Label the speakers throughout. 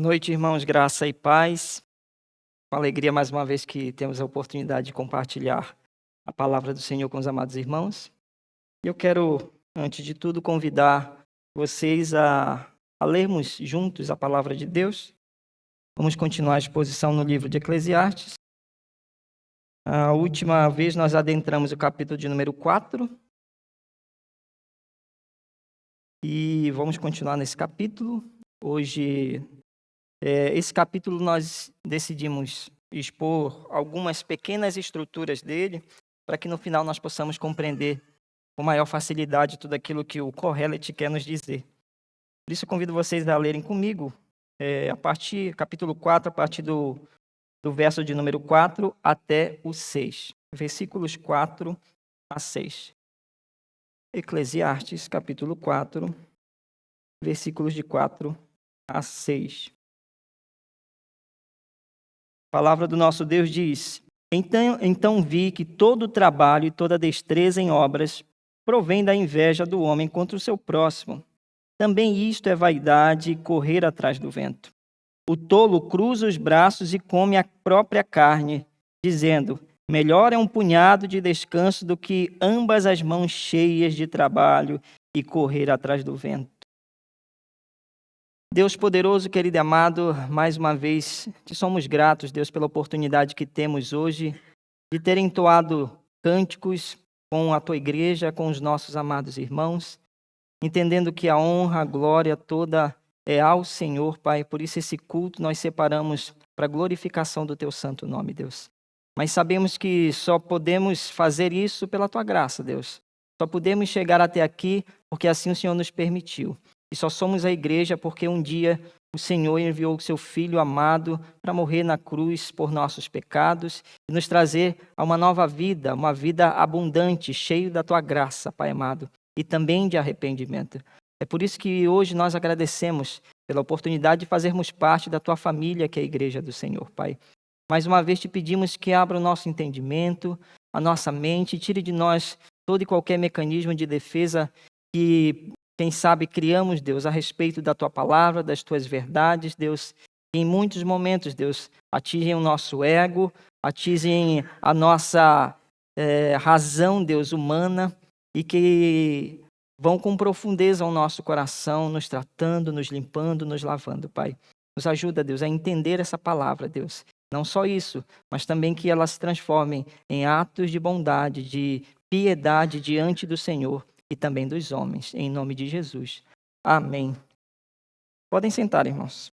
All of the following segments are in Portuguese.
Speaker 1: Boa noite, irmãos, graça e paz. Com alegria, mais uma vez, que temos a oportunidade de compartilhar a palavra do Senhor com os amados irmãos. E eu quero, antes de tudo, convidar vocês a lermos juntos a palavra de Deus. Vamos continuar a exposição no livro de Eclesiastes. A última vez nós adentramos o capítulo de número 4. E vamos continuar nesse capítulo. Hoje, esse capítulo nós decidimos expor algumas pequenas estruturas dele, para que no final nós possamos compreender com maior facilidade tudo aquilo que o Kohelet quer nos dizer. Por isso eu convido vocês a lerem comigo, capítulo 4, a partir do verso de número 4 até o 6. Versículos 4 a 6. Eclesiastes, capítulo 4, versículos de 4 a 6. A palavra do nosso Deus diz: Então vi que todo o trabalho e toda destreza em obras provém da inveja do homem contra o seu próximo. Também isto é vaidade e correr atrás do vento. O tolo cruza os braços e come a própria carne, dizendo: melhor é um punhado de descanso do que ambas as mãos cheias de trabalho e correr atrás do vento. Deus poderoso, querido e amado, mais uma vez te somos gratos, Deus, pela oportunidade que temos hoje de ter entoado cânticos com a tua igreja, com os nossos amados irmãos, entendendo que a honra, a glória toda é ao Senhor, Pai. Por isso esse culto nós separamos para a glorificação do teu santo nome, Deus. Mas sabemos que só podemos fazer isso pela tua graça, Deus. Só podemos chegar até aqui porque assim o Senhor nos permitiu. E só somos a igreja porque um dia o Senhor enviou o seu Filho amado para morrer na cruz por nossos pecados e nos trazer a uma nova vida, uma vida abundante, cheia da tua graça, Pai amado, e também de arrependimento. É por isso que hoje nós agradecemos pela oportunidade de fazermos parte da tua família, que é a igreja do Senhor, Pai. Mais uma vez te pedimos que abra o nosso entendimento, a nossa mente, tire de nós todo e qualquer mecanismo de defesa que, quem sabe, criamos, Deus, a respeito da tua palavra, das tuas verdades, Deus. Em muitos momentos, Deus, atingem o nosso ego, atingem a nossa razão, Deus, humana, e que vão com profundeza ao nosso coração, nos tratando, nos limpando, nos lavando, Pai. Nos ajuda, Deus, a entender essa palavra, Deus. Não só isso, mas também que ela se transforme em atos de bondade, de piedade diante do Senhor e também dos homens, em nome de Jesus. Amém. Podem sentar, irmãos.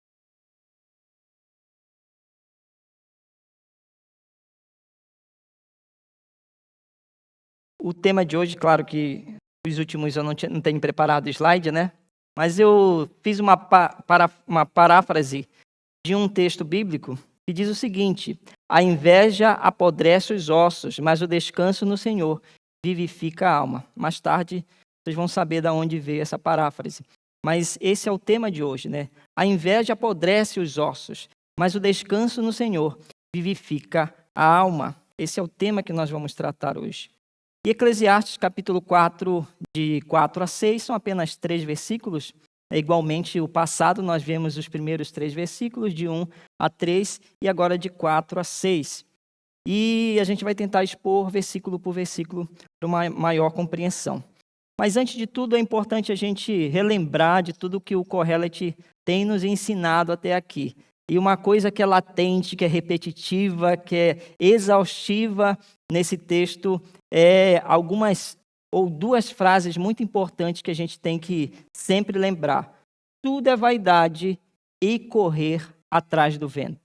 Speaker 1: O tema de hoje, claro que os últimos eu não tenho preparado o slide, né? Mas eu fiz uma paráfrase de um texto bíblico que diz o seguinte: a inveja apodrece os ossos, mas o descanso no Senhor vivifica a alma. Mais tarde, vocês vão saber de onde veio essa paráfrase. Mas esse é o tema de hoje, né? A inveja apodrece os ossos, mas o descanso no Senhor vivifica a alma. Esse é o tema que nós vamos tratar hoje. E Eclesiastes, capítulo 4, de 4 a 6, são apenas 3 versículos. Igualmente, o passado, nós vemos os primeiros 3 versículos, de 1 a 3, e agora de 4 a 6. E a gente vai tentar expor versículo por versículo para uma maior compreensão. Mas, antes de tudo, é importante a gente relembrar de tudo que o Kohelet tem nos ensinado até aqui. E uma coisa que é latente, que é repetitiva, que é exaustiva nesse texto, é algumas ou 2 frases muito importantes que a gente tem que sempre lembrar. Tudo é vaidade e correr atrás do vento.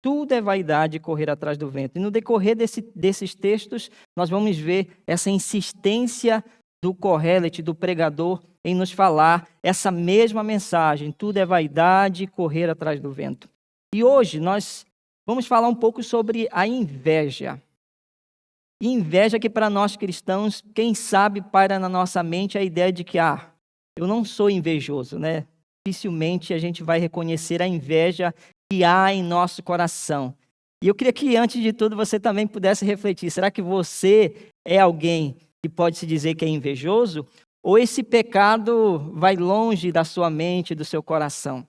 Speaker 1: Tudo é vaidade e correr atrás do vento. E no decorrer desses textos, nós vamos ver essa insistência do Kohelet, do pregador, em nos falar essa mesma mensagem. Tudo é vaidade e correr atrás do vento. E hoje nós vamos falar um pouco sobre a inveja. Inveja que para nós cristãos, quem sabe paira na nossa mente a ideia de que, eu não sou invejoso, né? Dificilmente a gente vai reconhecer a inveja que há em nosso coração. E eu queria que, antes de tudo, você também pudesse refletir. Será que você é alguém que pode se dizer que é invejoso? Ou esse pecado vai longe da sua mente, do seu coração?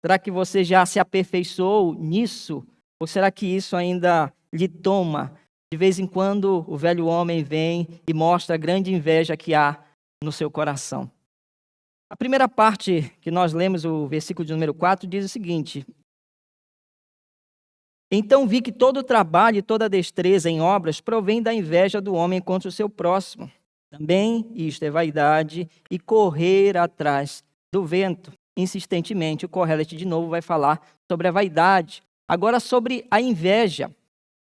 Speaker 1: Será que você já se aperfeiçoou nisso? Ou será que isso ainda lhe toma? De vez em quando o velho homem vem e mostra a grande inveja que há no seu coração. A primeira parte que nós lemos, o versículo de número 4, diz o seguinte: Então vi que todo o trabalho e toda a destreza em obras provém da inveja do homem contra o seu próximo. Também isto é vaidade e correr atrás do vento. Insistentemente, o Kohelet de novo vai falar sobre a vaidade. Agora sobre a inveja.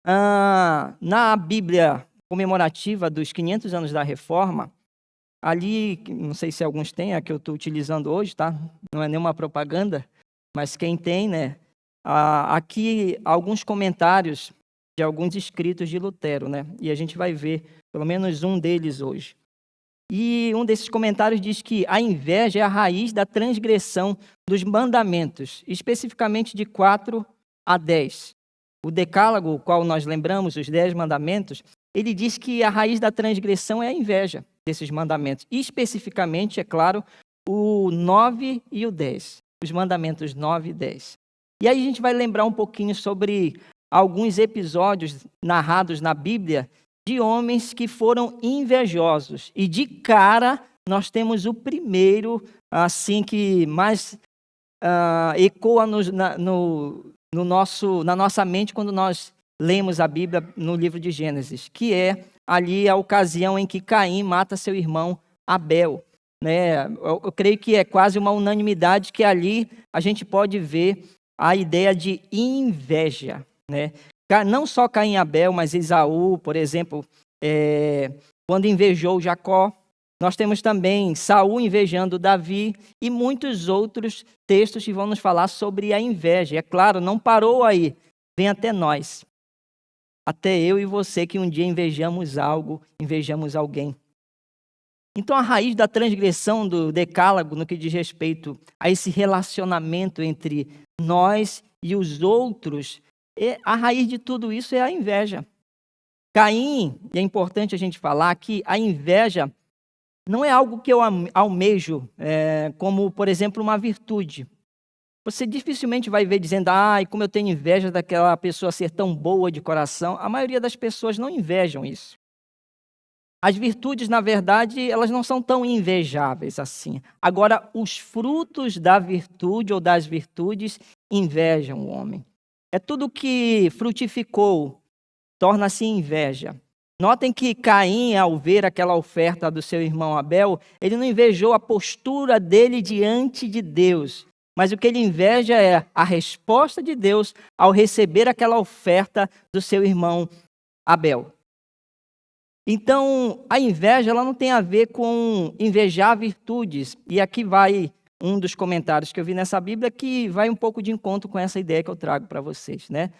Speaker 1: Na Bíblia comemorativa dos 500 anos da Reforma, ali, não sei se alguns têm, a que eu estou utilizando hoje, tá? Não é nenhuma propaganda, mas quem tem, né? Aqui alguns comentários de alguns escritos de Lutero, né? E a gente vai ver pelo menos um deles hoje. E um desses comentários diz que a inveja é a raiz da transgressão dos mandamentos, especificamente de 4 a 10. O decálogo, o qual nós lembramos, os 10 mandamentos, ele diz que a raiz da transgressão é a inveja desses mandamentos. E especificamente, é claro, o 9 e o 10. Os mandamentos 9 e 10. E aí a gente vai lembrar um pouquinho sobre alguns episódios narrados na Bíblia de homens que foram invejosos. E de cara, nós temos o primeiro, assim, que mais ecoa na nossa mente quando nós lemos a Bíblia no livro de Gênesis, que é ali a ocasião em que Caim mata seu irmão Abel. Né? Eu creio que é quase uma unanimidade que ali a gente pode ver a ideia de inveja. Né? Não só Caim e Abel, mas Esaú, por exemplo, quando invejou Jacó. Nós temos também Saul invejando Davi e muitos outros textos que vão nos falar sobre a inveja. É claro, não parou aí, vem até nós. Até eu e você que um dia invejamos algo, invejamos alguém. Então a raiz da transgressão do decálogo no que diz respeito a esse relacionamento entre nós e os outros, a raiz de tudo isso é a inveja. Caim, e é importante a gente falar que a inveja não é algo que eu almejo como, por exemplo, uma virtude. Você dificilmente vai ver dizendo, como eu tenho inveja daquela pessoa ser tão boa de coração. A maioria das pessoas não invejam isso. As virtudes, na verdade, elas não são tão invejáveis assim. Agora, os frutos da virtude ou das virtudes invejam o homem. É tudo que frutificou, torna-se inveja. Notem que Caim, ao ver aquela oferta do seu irmão Abel, ele não invejou a postura dele diante de Deus, mas o que ele inveja é a resposta de Deus ao receber aquela oferta do seu irmão Abel. Então, a inveja ela não tem a ver com invejar virtudes. E aqui vai um dos comentários que eu vi nessa Bíblia que vai um pouco de encontro com essa ideia que eu trago para vocês, né?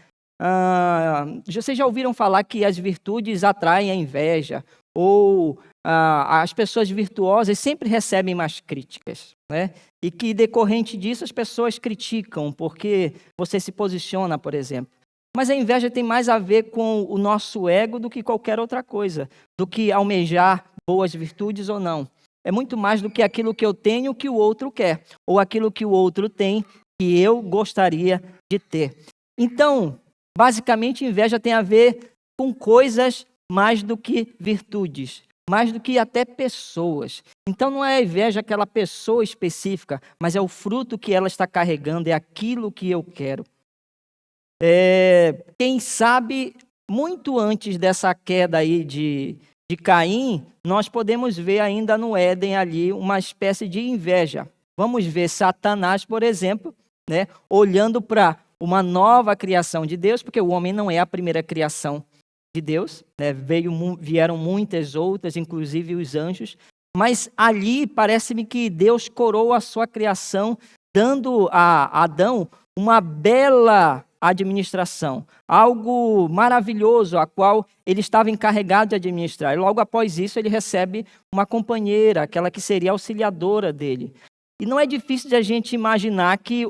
Speaker 1: Vocês já ouviram falar que as virtudes atraem a inveja? Ou as pessoas virtuosas sempre recebem mais críticas, né? E que, decorrente disso, as pessoas criticam porque você se posiciona, por exemplo. Mas a inveja tem mais a ver com o nosso ego do que qualquer outra coisa, do que almejar boas virtudes ou não. É muito mais do que aquilo que eu tenho que o outro quer, ou aquilo que o outro tem que eu gostaria de ter. Então, basicamente, inveja tem a ver com coisas mais do que virtudes, mais do que até pessoas. Então, não é a inveja aquela pessoa específica, mas é o fruto que ela está carregando, é aquilo que eu quero. Quem sabe, muito antes dessa queda aí de Caim, nós podemos ver ainda no Éden ali uma espécie de inveja. Vamos ver Satanás, por exemplo, né, olhando para uma nova criação de Deus, porque o homem não é a primeira criação de Deus, né, vieram muitas outras, inclusive os anjos, mas ali parece-me que Deus coroou a sua criação, dando a Adão uma bela administração, algo maravilhoso, a qual ele estava encarregado de administrar. E logo após isso, ele recebe uma companheira, aquela que seria auxiliadora dele. E não é difícil de a gente imaginar que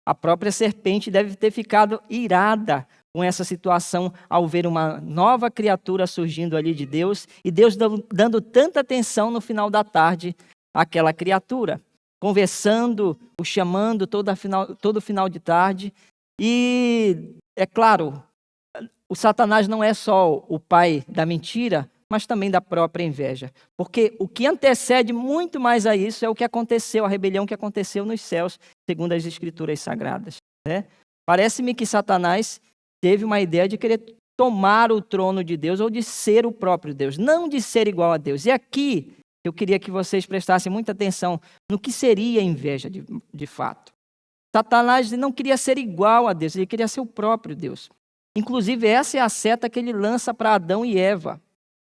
Speaker 1: a própria serpente deve ter ficado irada com essa situação ao ver uma nova criatura surgindo ali de Deus e Deus dando tanta atenção no final da tarde àquela criatura. conversando, o chamando todo final de tarde. E, é claro, o Satanás não é só o pai da mentira, mas também da própria inveja. Porque o que antecede muito mais a isso é o que aconteceu, a rebelião que aconteceu nos céus, segundo as Escrituras Sagradas, né? Parece-me que Satanás teve uma ideia de querer tomar o trono de Deus ou de ser o próprio Deus, não de ser igual a Deus. E aqui eu queria que vocês prestassem muita atenção no que seria inveja de fato. Satanás não queria ser igual a Deus, ele queria ser o próprio Deus. Inclusive, essa é a seta que ele lança para Adão e Eva.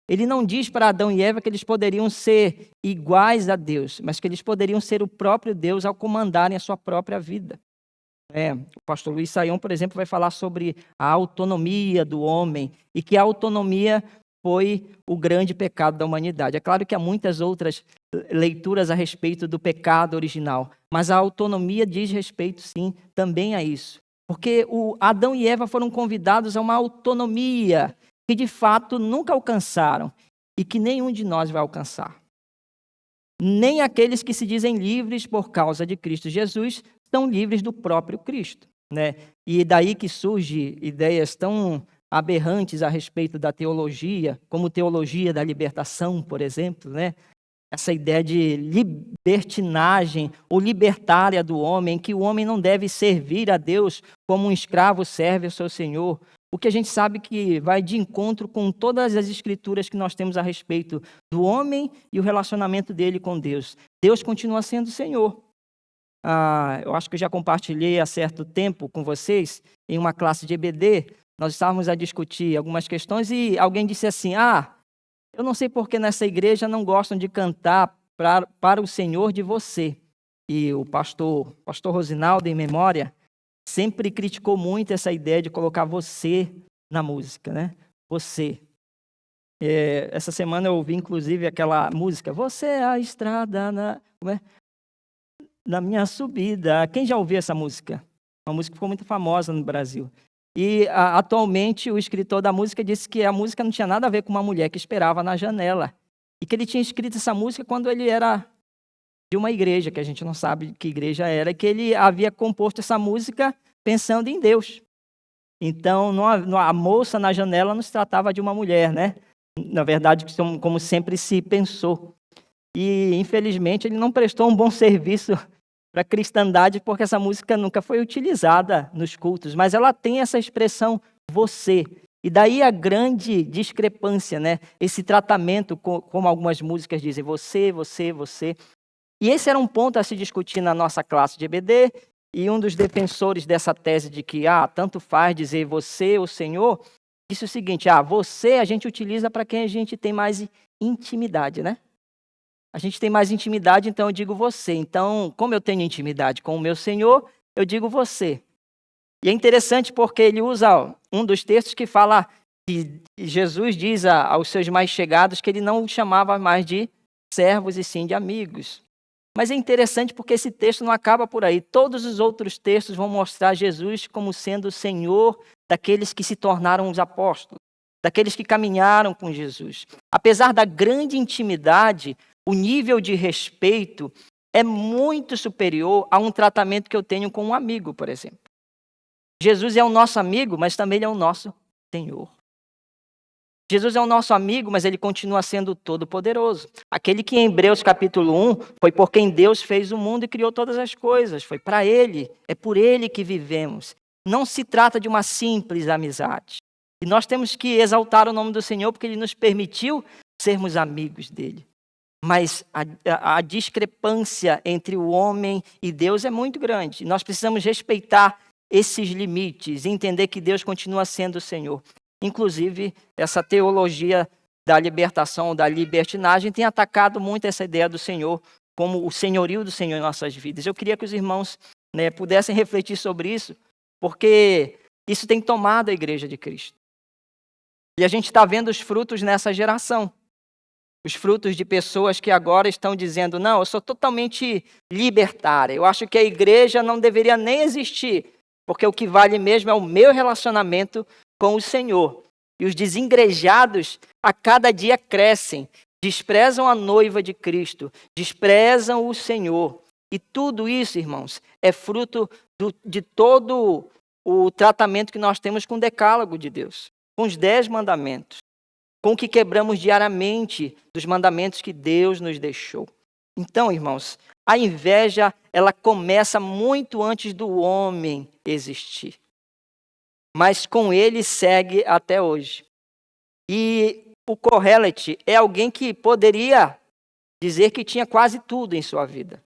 Speaker 1: Ele não diz para Adão e Eva que eles poderiam ser iguais a Deus, mas que eles poderiam ser o próprio Deus ao comandarem a sua própria vida. O pastor Luiz Saião, por exemplo, vai falar sobre a autonomia do homem e que a autonomia foi o grande pecado da humanidade. É claro que há muitas outras leituras a respeito do pecado original, mas a autonomia diz respeito, sim, também a isso. Porque Adão e Eva foram convidados a uma autonomia que, de fato, nunca alcançaram e que nenhum de nós vai alcançar. Nem aqueles que se dizem livres por causa de Cristo Jesus estão livres do próprio Cristo, né? E daí que surgem ideias tão aberrantes a respeito da teologia, como teologia da libertação, por exemplo, né? Essa ideia de libertinagem ou libertária do homem, que o homem não deve servir a Deus como um escravo serve ao seu senhor. O que a gente sabe que vai de encontro com todas as escrituras que nós temos a respeito do homem e o relacionamento dele com Deus. Deus continua sendo Senhor. Eu acho que eu já compartilhei há certo tempo com vocês, em uma classe de EBD, nós estávamos a discutir algumas questões e alguém disse assim, eu não sei por que nessa igreja não gostam de cantar para o Senhor de você. E o pastor Rosinaldo, em memória, sempre criticou muito essa ideia de colocar você na música, né? Você. Essa semana eu ouvi, inclusive, aquela música, você é a estrada na minha subida. Quem já ouviu essa música? Uma música que ficou muito famosa no Brasil. E atualmente o escritor da música disse que a música não tinha nada a ver com uma mulher que esperava na janela. E que ele tinha escrito essa música quando ele era de uma igreja, que a gente não sabe que igreja era, e que ele havia composto essa música pensando em Deus. Então, a moça na janela não se tratava de uma mulher, né? Na verdade, como sempre se pensou. E, infelizmente, ele não prestou um bom serviço para a cristandade, porque essa música nunca foi utilizada nos cultos, mas ela tem essa expressão, você. E daí a grande discrepância, né? Esse tratamento, como algumas músicas dizem, você, você, você. E esse era um ponto a se discutir na nossa classe de EBD, e um dos defensores dessa tese de que, tanto faz dizer você, o Senhor, disse o seguinte, você a gente utiliza para quem a gente tem mais intimidade, né? A gente tem mais intimidade, então eu digo você. Então, como eu tenho intimidade com o meu Senhor, eu digo você. E é interessante porque ele usa um dos textos que fala que Jesus diz aos seus mais chegados que ele não os chamava mais de servos e sim de amigos. Mas é interessante porque esse texto não acaba por aí. Todos os outros textos vão mostrar Jesus como sendo o Senhor daqueles que se tornaram os apóstolos, daqueles que caminharam com Jesus. Apesar da grande intimidade, o nível de respeito é muito superior a um tratamento que eu tenho com um amigo, por exemplo. Jesus é o nosso amigo, mas também ele é o nosso Senhor. Jesus é o nosso amigo, mas ele continua sendo todo-poderoso. Aquele que em Hebreus capítulo 1 foi por quem Deus fez o mundo e criou todas as coisas. Foi para ele, é por ele que vivemos. Não se trata de uma simples amizade. E nós temos que exaltar o nome do Senhor porque ele nos permitiu sermos amigos dele. Mas a discrepância entre o homem e Deus é muito grande. Nós precisamos respeitar esses limites e entender que Deus continua sendo o Senhor. Inclusive, essa teologia da libertação, da libertinagem, tem atacado muito essa ideia do Senhor, como o senhorio do Senhor em nossas vidas. Eu queria que os irmãos pudessem refletir sobre isso, porque isso tem tomado a igreja de Cristo. E a gente está vendo os frutos nessa geração. Os frutos de pessoas que agora estão dizendo, não, eu sou totalmente libertária. Eu acho que a igreja não deveria nem existir, porque o que vale mesmo é o meu relacionamento com o Senhor. E os desigrejados a cada dia crescem, desprezam a noiva de Cristo, desprezam o Senhor E tudo isso, irmãos, é fruto de todo o tratamento que nós temos com o decálogo de Deus, com os 10 mandamentos, com o que quebramos diariamente dos mandamentos que Deus nos deixou. Então, irmãos, a inveja, ela começa muito antes do homem existir, mas com ele segue até hoje. E o Kohelet é alguém que poderia dizer que tinha quase tudo em sua vida.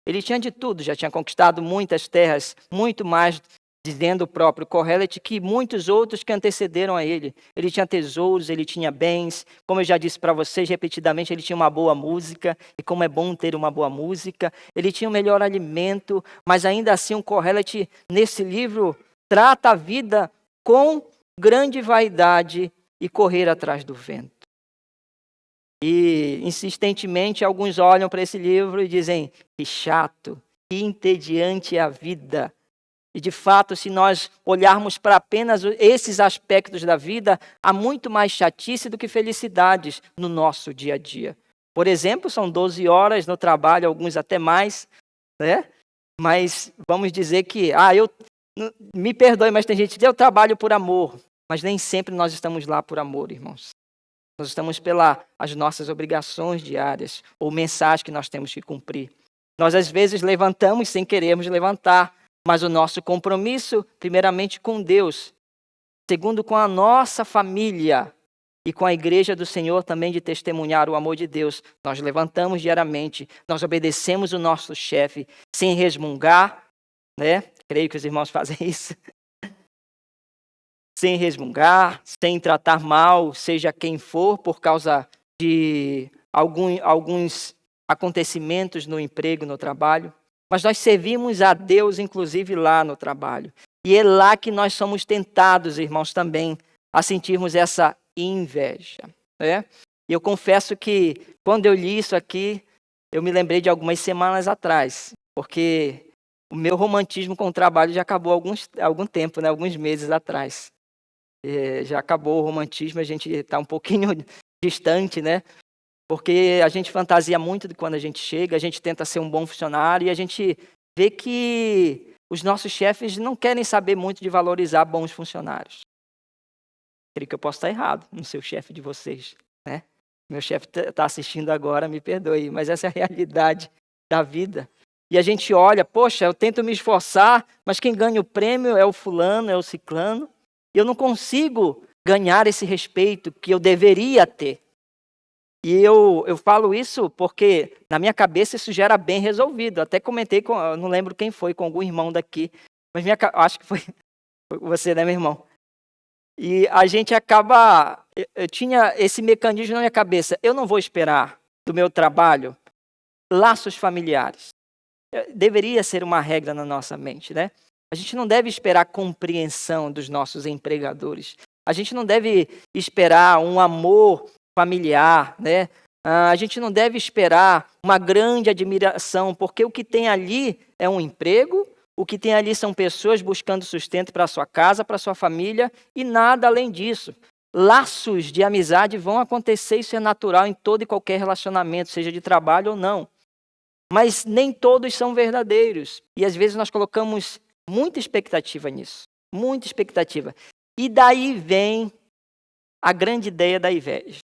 Speaker 1: Ele tinha de tudo, já tinha conquistado muitas terras, muito mais, dizendo o próprio Kohelet, que muitos outros que antecederam a ele. Ele tinha tesouros, ele tinha bens, como eu já disse para vocês repetidamente, ele tinha uma boa música, e como é bom ter uma boa música. Ele tinha o melhor alimento, mas ainda assim o Kohelet, nesse livro, trata a vida com grande vaidade e correr atrás do vento. E, insistentemente, alguns olham para esse livro e dizem, que chato, que entediante é a vida. E, de fato, se nós olharmos para apenas esses aspectos da vida, há muito mais chatice do que felicidades no nosso dia a dia. Por exemplo, são 12 horas no trabalho, alguns até mais, né? Mas vamos dizer que, me perdoe, mas tem gente que diz, eu trabalho por amor. Mas nem sempre nós estamos lá por amor, irmãos. Nós estamos pelas nossas obrigações diárias ou mensagens que nós temos que cumprir. Nós, às vezes, levantamos sem querermos levantar, mas o nosso compromisso, primeiramente com Deus, segundo com a nossa família e com a igreja do Senhor também de testemunhar o amor de Deus. Nós levantamos diariamente, nós obedecemos o nosso chefe sem resmungar, né? Creio que os irmãos fazem isso. Sem resmungar, sem tratar mal, seja quem for, por causa de alguns acontecimentos no emprego, no trabalho. Mas nós servimos a Deus, inclusive, lá no trabalho. E é lá que nós somos tentados, irmãos, também, a sentirmos essa inveja. Né? E eu confesso que, quando eu li isso aqui, eu me lembrei de algumas semanas atrás, porque o meu romantismo com o trabalho já acabou há algum tempo, né? Alguns meses atrás. Já acabou o romantismo, a gente está um pouquinho distante, né? Porque a gente fantasia muito de quando a gente chega, a gente tenta ser um bom funcionário e a gente vê que os nossos chefes não querem saber muito de valorizar bons funcionários. Creio que eu posso estar errado no seu chefe de vocês, né? Meu chefe está assistindo agora, me perdoe, mas essa é a realidade da vida. E a gente olha, poxa, eu tento me esforçar, mas quem ganha o prêmio é o fulano, é o ciclano. Eu não consigo ganhar esse respeito que eu deveria ter. E eu falo isso porque, na minha cabeça, isso já era bem resolvido. Até comentei, não lembro quem foi, com algum irmão daqui. Mas acho que foi você, né, meu irmão? E a gente acaba... Eu tinha esse mecanismo na minha cabeça. Eu não vou esperar do meu trabalho laços familiares. Deveria ser uma regra na nossa mente, né? A gente não deve esperar compreensão dos nossos empregadores. A gente não deve esperar um amor familiar, né? A gente não deve esperar uma grande admiração, porque o que tem ali é um emprego, o que tem ali são pessoas buscando sustento para a sua casa, para a sua família, e nada além disso. Laços de amizade vão acontecer, isso é natural em todo e qualquer relacionamento, seja de trabalho ou não. Mas nem todos são verdadeiros. E às vezes nós colocamos muita expectativa nisso. Muita expectativa. E daí vem a grande ideia da inveja.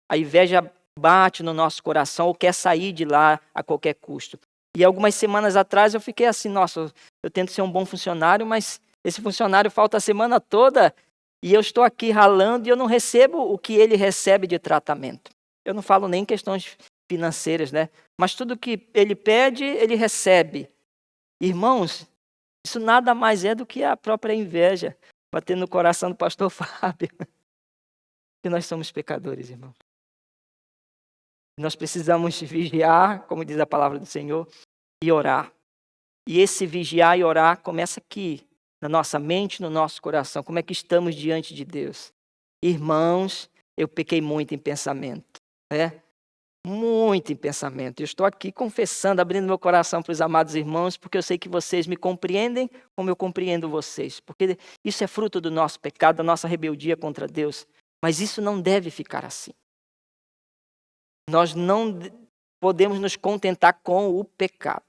Speaker 1: A inveja bate no nosso coração ou quer sair de lá a qualquer custo. E algumas semanas atrás eu fiquei assim, nossa, eu tento ser um bom funcionário, mas esse funcionário falta a semana toda e eu estou aqui ralando e eu não recebo o que ele recebe de tratamento. Eu não falo nem em questões financeiras, né? Mas tudo que ele pede, ele recebe. Irmãos, isso nada mais é do que a própria inveja batendo no coração do pastor Fábio. Que nós somos pecadores, irmão. Nós precisamos vigiar, como diz a palavra do Senhor, e orar. E esse vigiar e orar começa aqui, na nossa mente, no nosso coração. Como é que estamos diante de Deus? Irmãos, eu pequei muito em pensamento, né? Muito em pensamento. Eu estou aqui confessando, abrindo meu coração para os amados irmãos, porque eu sei que vocês me compreendem como eu compreendo vocês. Porque isso é fruto do nosso pecado, da nossa rebeldia contra Deus. Mas isso não deve ficar assim. Nós não podemos nos contentar com o pecado.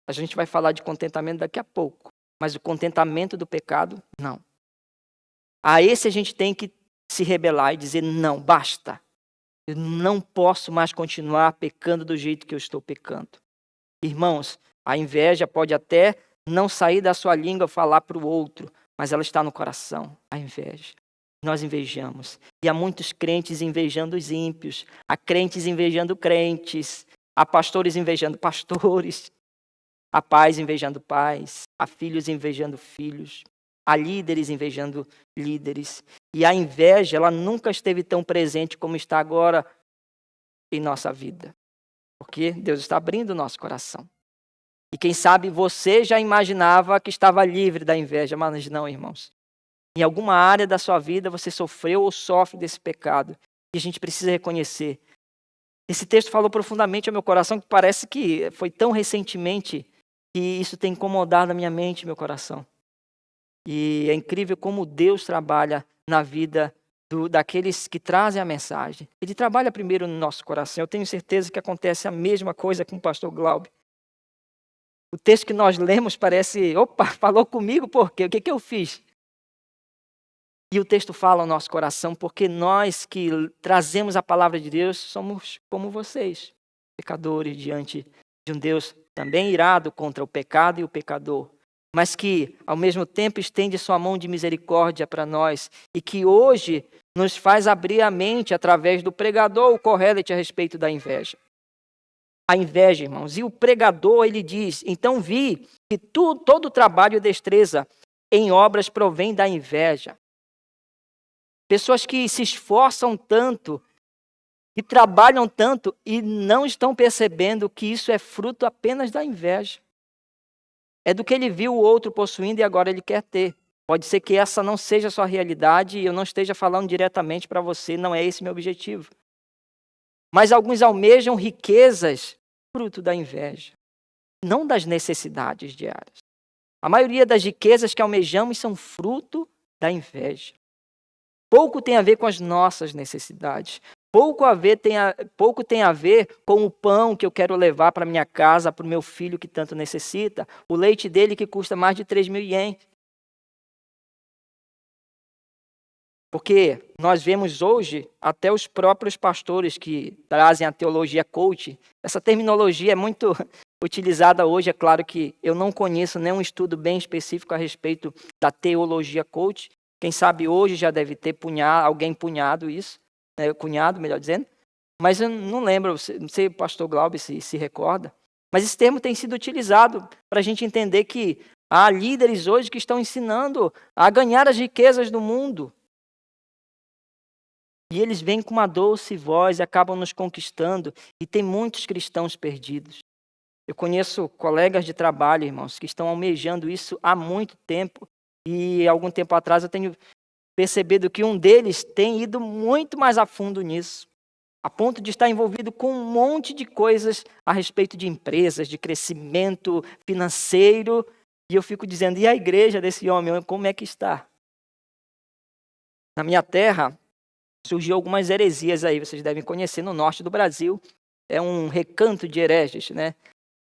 Speaker 1: A gente vai falar de contentamento daqui a pouco. Mas o contentamento do pecado, não. A esse a gente tem que se rebelar e dizer, não, basta. Eu não posso mais continuar pecando do jeito que eu estou pecando. Irmãos, a inveja pode até não sair da sua língua falar para o outro, mas ela está no coração, a inveja. Nós invejamos. E há muitos crentes invejando os ímpios, há crentes invejando crentes, há pastores invejando pastores, há pais invejando pais, há filhos invejando filhos, há líderes invejando líderes. E a inveja, ela nunca esteve tão presente como está agora em nossa vida. Porque Deus está abrindo o nosso coração. E quem sabe você já imaginava que estava livre da inveja, mas não, irmãos. Em alguma área da sua vida você sofreu ou sofre desse pecado. E a gente precisa reconhecer. Esse texto falou profundamente ao meu coração, que parece que foi tão recentemente que isso tem incomodado a minha mente e meu coração. E é incrível como Deus trabalha na vida daqueles que trazem a mensagem. Ele trabalha primeiro no nosso coração. Eu tenho certeza que acontece a mesma coisa com o pastor Glauber. O texto que nós lemos parece, opa, falou comigo por quê? O que eu fiz? E o texto fala ao nosso coração porque nós que trazemos a palavra de Deus somos como vocês, pecadores diante de um Deus também irado contra o pecado e o pecador, mas que ao mesmo tempo estende sua mão de misericórdia para nós e que hoje nos faz abrir a mente através do pregador, o Kohelet, a respeito da inveja. A inveja, irmãos. E o pregador, ele diz, então vi que todo trabalho e destreza em obras provém da inveja. Pessoas que se esforçam tanto e trabalham tanto e não estão percebendo que isso é fruto apenas da inveja. É do que ele viu o outro possuindo e agora ele quer ter. Pode ser que essa não seja a sua realidade e eu não esteja falando diretamente para você, não é esse meu objetivo. Mas alguns almejam riquezas fruto da inveja, não das necessidades diárias. A maioria das riquezas que almejamos são fruto da inveja. Pouco tem a ver com as nossas necessidades. Pouco tem a ver com o pão que eu quero levar para minha casa, para o meu filho que tanto necessita, o leite dele que custa mais de 3.000 ienes. Porque nós vemos hoje até os próprios pastores que trazem a teologia coach. Essa terminologia é muito utilizada hoje. É claro que eu não conheço nenhum estudo bem específico a respeito da teologia coach. Quem sabe hoje já deve ter alguém punhado isso, né? Cunhado, melhor dizendo. Mas eu não lembro, não sei o pastor Glauber se recorda. Mas esse termo tem sido utilizado para a gente entender que há líderes hoje que estão ensinando a ganhar as riquezas do mundo. E eles vêm com uma doce voz e acabam nos conquistando. E tem muitos cristãos perdidos. Eu conheço colegas de trabalho, irmãos, que estão almejando isso há muito tempo. E algum tempo atrás eu tenho percebido que um deles tem ido muito mais a fundo nisso. A ponto de estar envolvido com um monte de coisas a respeito de empresas, de crescimento financeiro. E eu fico dizendo, e a igreja desse homem, como é que está? Na minha terra, surgiu algumas heresias aí, vocês devem conhecer, no norte do Brasil. É um recanto de hereges, né?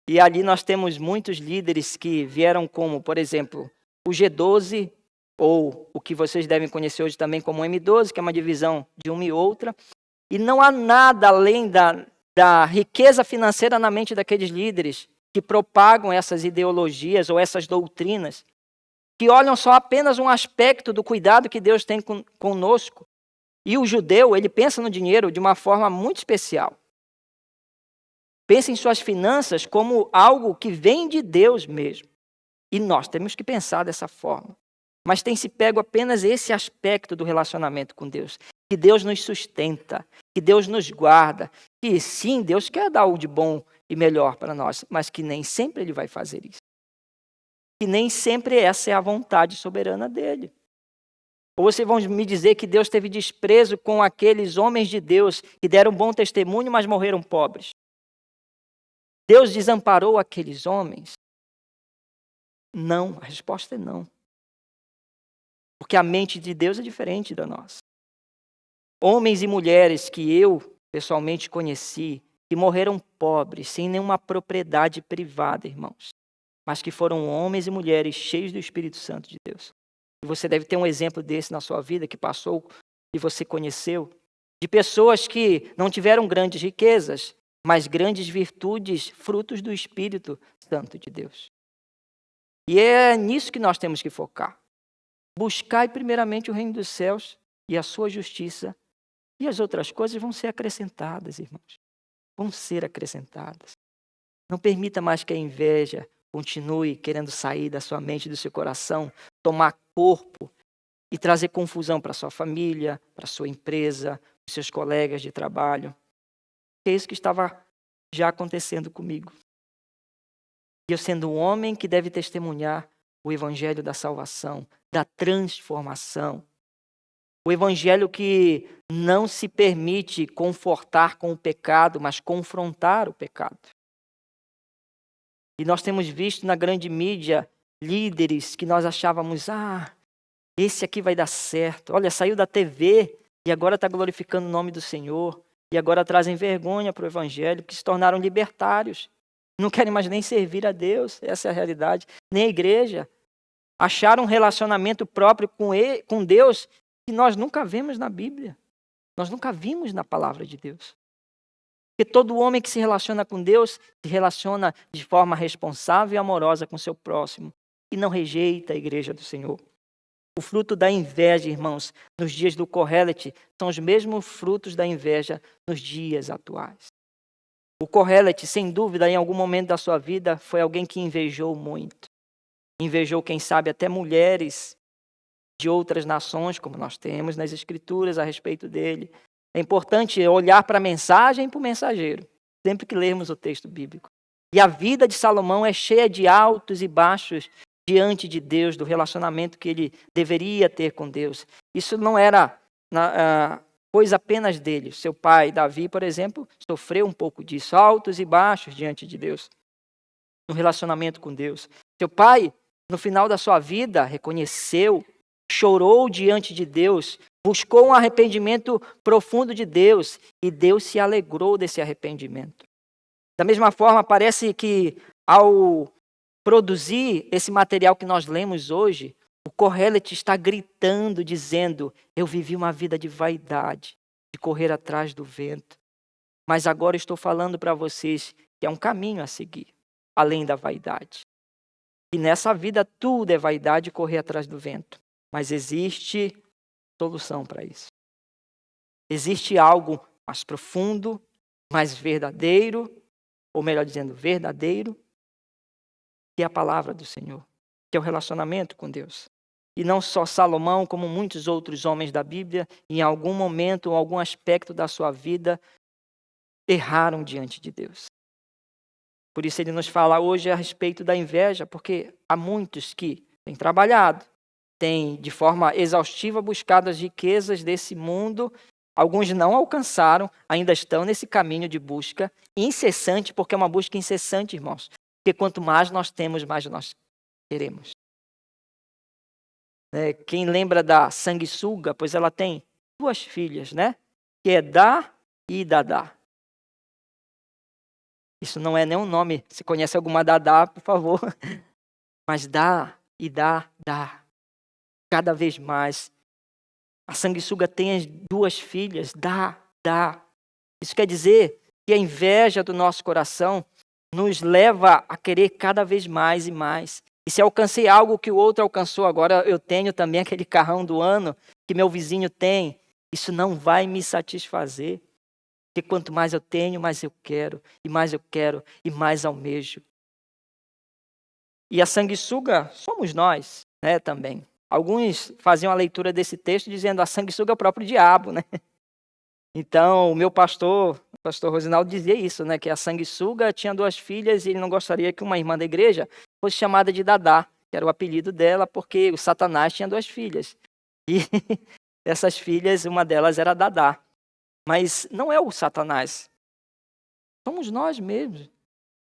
Speaker 1: E ali nós temos muitos líderes que vieram como, por exemplo, o G12, ou o que vocês devem conhecer hoje também como M12, que é uma divisão de uma e outra. E não há nada além da riqueza financeira na mente daqueles líderes que propagam essas ideologias ou essas doutrinas, que olham só apenas um aspecto do cuidado que Deus tem conosco. E o judeu, ele pensa no dinheiro de uma forma muito especial. Pensa em suas finanças como algo que vem de Deus mesmo. E nós temos que pensar dessa forma. Mas tem se pego apenas esse aspecto do relacionamento com Deus. Que Deus nos sustenta, que Deus nos guarda. Que sim, Deus quer dar o de bom e melhor para nós, mas que nem sempre Ele vai fazer isso. Que nem sempre essa é a vontade soberana dEle. Ou vocês vão me dizer que Deus teve desprezo com aqueles homens de Deus que deram bom testemunho, mas morreram pobres. Deus desamparou aqueles homens? Não, a resposta é não. Porque a mente de Deus é diferente da nossa. Homens e mulheres que eu pessoalmente conheci, que morreram pobres, sem nenhuma propriedade privada, irmãos. mas que foram homens e mulheres cheios do Espírito Santo de Deus. E você deve ter um exemplo desse na sua vida, que passou e você conheceu, de pessoas que não tiveram grandes riquezas, mas grandes virtudes, frutos do Espírito Santo de Deus. E é nisso que nós temos que focar. Buscai primeiramente o reino dos céus e a sua justiça, e as outras coisas vão ser acrescentadas, irmãos. Vão ser acrescentadas. Não permita mais que a inveja continue querendo sair da sua mente e do seu coração, tomar corpo e trazer confusão para a sua família, para a sua empresa, para os seus colegas de trabalho. É isso que estava já acontecendo comigo. E eu sendo um homem que deve testemunhar o evangelho da salvação, da transformação. O evangelho que não se permite confortar com o pecado, mas confrontar o pecado. E nós temos visto na grande mídia líderes que nós achávamos, esse aqui vai dar certo. Olha, saiu da TV e agora está glorificando o nome do Senhor. E agora trazem vergonha para o evangelho, que se tornaram libertários. Não querem mais nem servir a Deus, essa é a realidade. Nem a igreja. Acharam um relacionamento próprio com Deus que nós nunca vemos na Bíblia. Nós nunca vimos na palavra de Deus. Porque todo homem que se relaciona com Deus se relaciona de forma responsável e amorosa com seu próximo e não rejeita a igreja do Senhor. O fruto da inveja, irmãos, nos dias do Kohelet, são os mesmos frutos da inveja nos dias atuais. O Kohelet, sem dúvida, em algum momento da sua vida, foi alguém que invejou muito. Invejou, quem sabe, até mulheres de outras nações, como nós temos nas Escrituras a respeito dele. É importante olhar para a mensagem e para o mensageiro, sempre que lermos o texto bíblico. E a vida de Salomão é cheia de altos e baixos diante de Deus, do relacionamento que ele deveria ter com Deus. Isso não era coisa apenas dele. Seu pai, Davi, por exemplo, sofreu um pouco disso, altos e baixos diante de Deus, no relacionamento com Deus. Seu pai, no final da sua vida, reconheceu, chorou diante de Deus, buscou um arrependimento profundo de Deus, e Deus se alegrou desse arrependimento. Da mesma forma, parece que ao produzir esse material que nós lemos hoje, o Kohelet está gritando, dizendo, eu vivi uma vida de vaidade, de correr atrás do vento, mas agora estou falando para vocês que é um caminho a seguir, além da vaidade. E nessa vida tudo é vaidade e correr atrás do vento, mas existe solução para isso. Existe algo mais profundo, mais verdadeiro, ou melhor dizendo, verdadeiro, que é a palavra do Senhor, que é o relacionamento com Deus. E não só Salomão, como muitos outros homens da Bíblia, em algum momento ou algum aspecto da sua vida, erraram diante de Deus. Por isso ele nos fala hoje a respeito da inveja, porque há muitos que têm trabalhado, têm de forma exaustiva buscado as riquezas desse mundo. Alguns não alcançaram, ainda estão nesse caminho de busca incessante, porque é uma busca incessante, irmãos. Porque quanto mais nós temos, mais nós queremos. Quem lembra da sanguessuga, pois ela tem 2 filhas, né? Que é Dá e Dadá. Isso não é nenhum nome. Se conhece alguma Dadá, por favor. Mas dá e dá. Cada vez mais. A sanguessuga tem as 2 filhas. Dá. Isso quer dizer que a inveja do nosso coração nos leva a querer cada vez mais e mais. E se alcancei algo que o outro alcançou, agora eu tenho também aquele carrão do ano que meu vizinho tem. Isso não vai me satisfazer. Porque quanto mais eu tenho, mais eu quero, e mais almejo. E a sanguessuga somos nós, né, também. Alguns faziam a leitura desse texto dizendo a sanguessuga é o próprio diabo, né? Então, o meu pastor, o pastor Rosinaldo, dizia isso, né? Que a sanguessuga tinha 2 filhas e ele não gostaria que uma irmã da igreja fosse chamada de Dadá, que era o apelido dela, porque o Satanás tinha 2 filhas. E dessas filhas, uma delas era Dadá. Mas não é o Satanás. Somos nós mesmos.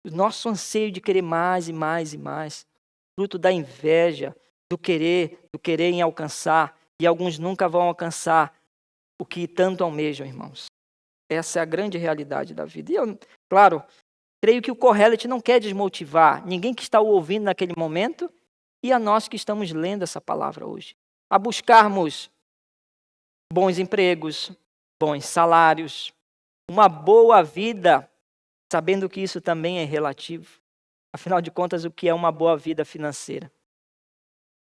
Speaker 1: O nosso anseio de querer mais e mais e mais. Fruto da inveja, do querer em alcançar. E alguns nunca vão alcançar o que tanto almejam, irmãos. Essa é a grande realidade da vida. E eu, claro, Creio que o Kohelet não quer desmotivar ninguém que está o ouvindo naquele momento e a nós que estamos lendo essa palavra hoje, a buscarmos bons empregos, bons salários, uma boa vida, sabendo que isso também é relativo. Afinal de contas, o que é uma boa vida financeira?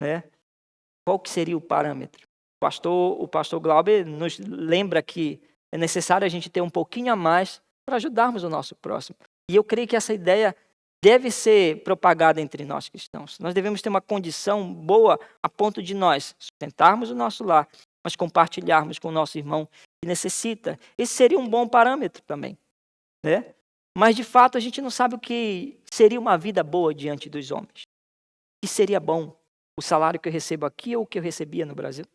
Speaker 1: Né? Qual que seria o parâmetro? O pastor Glauber nos lembra que é necessário a gente ter um pouquinho a mais para ajudarmos o nosso próximo. E eu creio que essa ideia deve ser propagada entre nós cristãos. Nós devemos ter uma condição boa a ponto de nós sustentarmos o nosso lar, mas compartilharmos com o nosso irmão que necessita. Esse seria um bom parâmetro também. Né? Mas, de fato, a gente não sabe o que seria uma vida boa diante dos homens. O que seria bom? O salário que eu recebo aqui ou o que eu recebia no Brasil?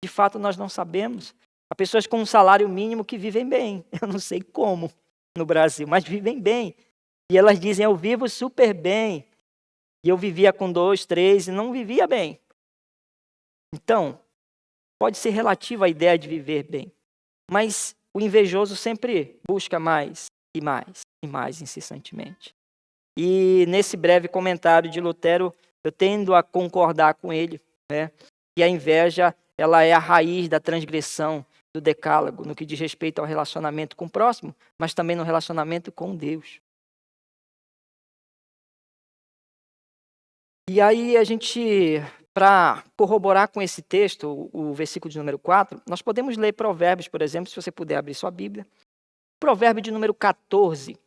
Speaker 1: De fato, nós não sabemos. Há pessoas com um salário mínimo que vivem bem. Eu não sei como no Brasil, mas vivem bem. E elas dizem, eu vivo super bem. E eu vivia com 2, 3 e não vivia bem. Então, pode ser relativo à ideia de viver bem. Mas o invejoso sempre busca mais e mais e mais incessantemente. E nesse breve comentário de Lutero, eu tendo a concordar com ele, né, que a inveja ela é a raiz da transgressão do decálogo, no que diz respeito ao relacionamento com o próximo, mas também no relacionamento com Deus. E aí a gente, para corroborar com esse texto, o versículo de número 4, nós podemos ler Provérbios, por exemplo, se você puder abrir sua Bíblia. Provérbio de número 14,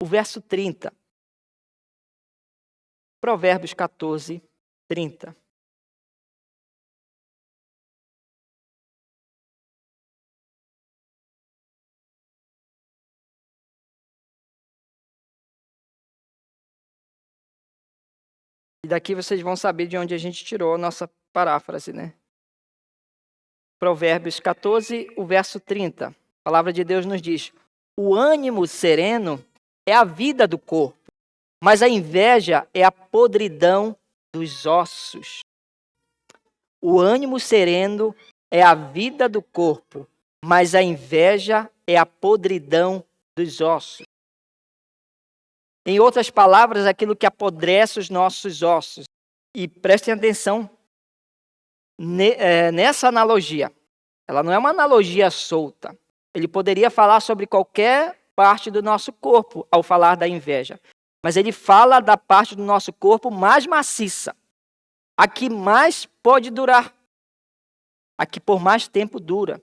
Speaker 1: o verso 30. Provérbios 14, 30. E daqui vocês vão saber de onde a gente tirou a nossa paráfrase, né? Provérbios 14, o verso 30. A palavra de Deus nos diz: o ânimo sereno é a vida do corpo, mas a inveja é a podridão dos ossos. O ânimo sereno é a vida do corpo, mas a inveja é a podridão dos ossos. Em outras palavras, aquilo que apodrece os nossos ossos. E prestem atenção nessa analogia. Ela não é uma analogia solta. Ele poderia falar sobre qualquer parte do nosso corpo ao falar da inveja. Mas ele fala da parte do nosso corpo mais maciça. A que mais pode durar. A que por mais tempo dura.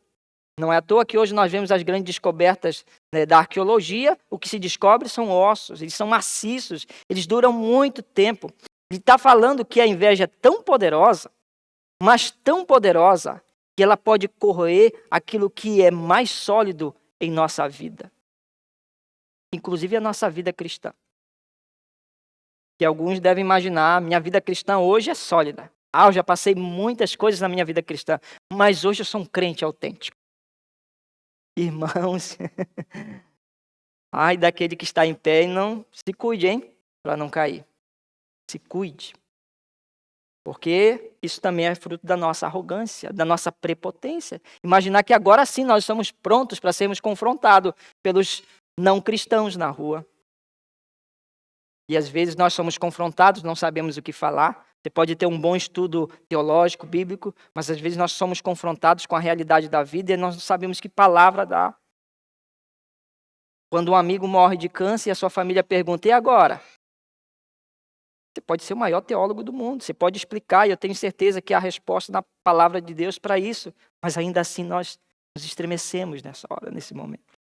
Speaker 1: Não é à toa que hoje nós vemos as grandes descobertas, né, da arqueologia. O que se descobre são ossos, eles são maciços, eles duram muito tempo. Ele está falando que a inveja é tão poderosa, mas tão poderosa, que ela pode corroer aquilo que é mais sólido em nossa vida. Inclusive a nossa vida cristã. Que alguns devem imaginar, minha vida cristã hoje é sólida. Eu já passei muitas coisas na minha vida cristã, mas hoje eu sou um crente autêntico. Irmãos, ai daquele que está em pé e não se cuide, hein? Para não cair. Se cuide. Porque isso também é fruto da nossa arrogância, da nossa prepotência. Imaginar que agora sim nós estamos prontos para sermos confrontados pelos não cristãos na rua. E às vezes nós somos confrontados, não sabemos o que falar. Você pode ter um bom estudo teológico, bíblico, mas às vezes nós somos confrontados com a realidade da vida e nós não sabemos que palavra dar. Quando um amigo morre de câncer e a sua família pergunta, e agora? Você pode ser o maior teólogo do mundo, você pode explicar, e eu tenho certeza que há resposta na palavra de Deus para isso, mas ainda assim nós nos estremecemos nessa hora, nesse momento.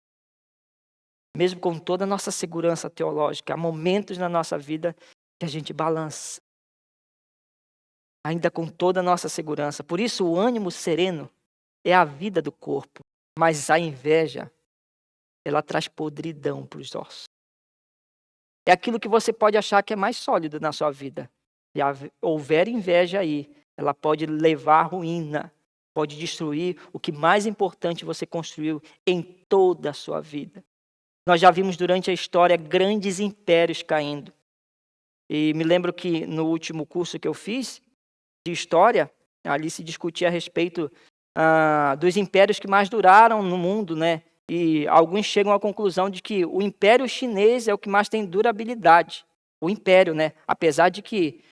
Speaker 1: Mesmo com toda a nossa segurança teológica, há momentos na nossa vida que a gente balança. Ainda com toda a nossa segurança. Por isso, o ânimo sereno é a vida do corpo, mas a inveja, ela traz podridão para os ossos. É aquilo que você pode achar que é mais sólido na sua vida. Se houver inveja aí, ela pode levar à ruína, pode destruir o que mais importante você construiu em toda a sua vida. Nós já vimos durante a história grandes impérios caindo. E me lembro que no último curso que eu fiz de história, ali se discutia a respeito dos impérios que mais duraram no mundo, né? E alguns chegam à conclusão de que o Império Chinês é o que mais tem durabilidade. O Império, né? Apesar de que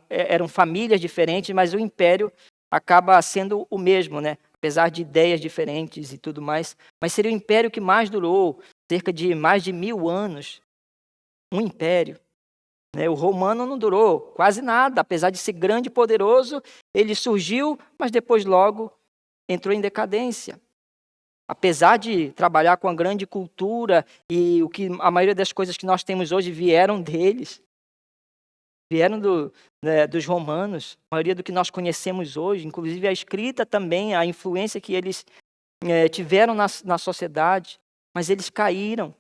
Speaker 1: eram famílias diferentes, mas o Império acaba sendo o mesmo, né? Apesar de ideias diferentes e tudo mais. Mas seria o Império que mais durou, cerca de mais de 1000 anos. Um Império. Né? O romano não durou quase nada. Apesar de ser grande e poderoso, ele surgiu, mas depois logo entrou em decadência. Apesar de trabalhar com a grande cultura e a maioria das coisas que nós temos hoje vieram deles, vieram dos romanos, a maioria do que nós conhecemos hoje, inclusive a escrita também, a influência que eles tiveram na sociedade, mas eles caíram.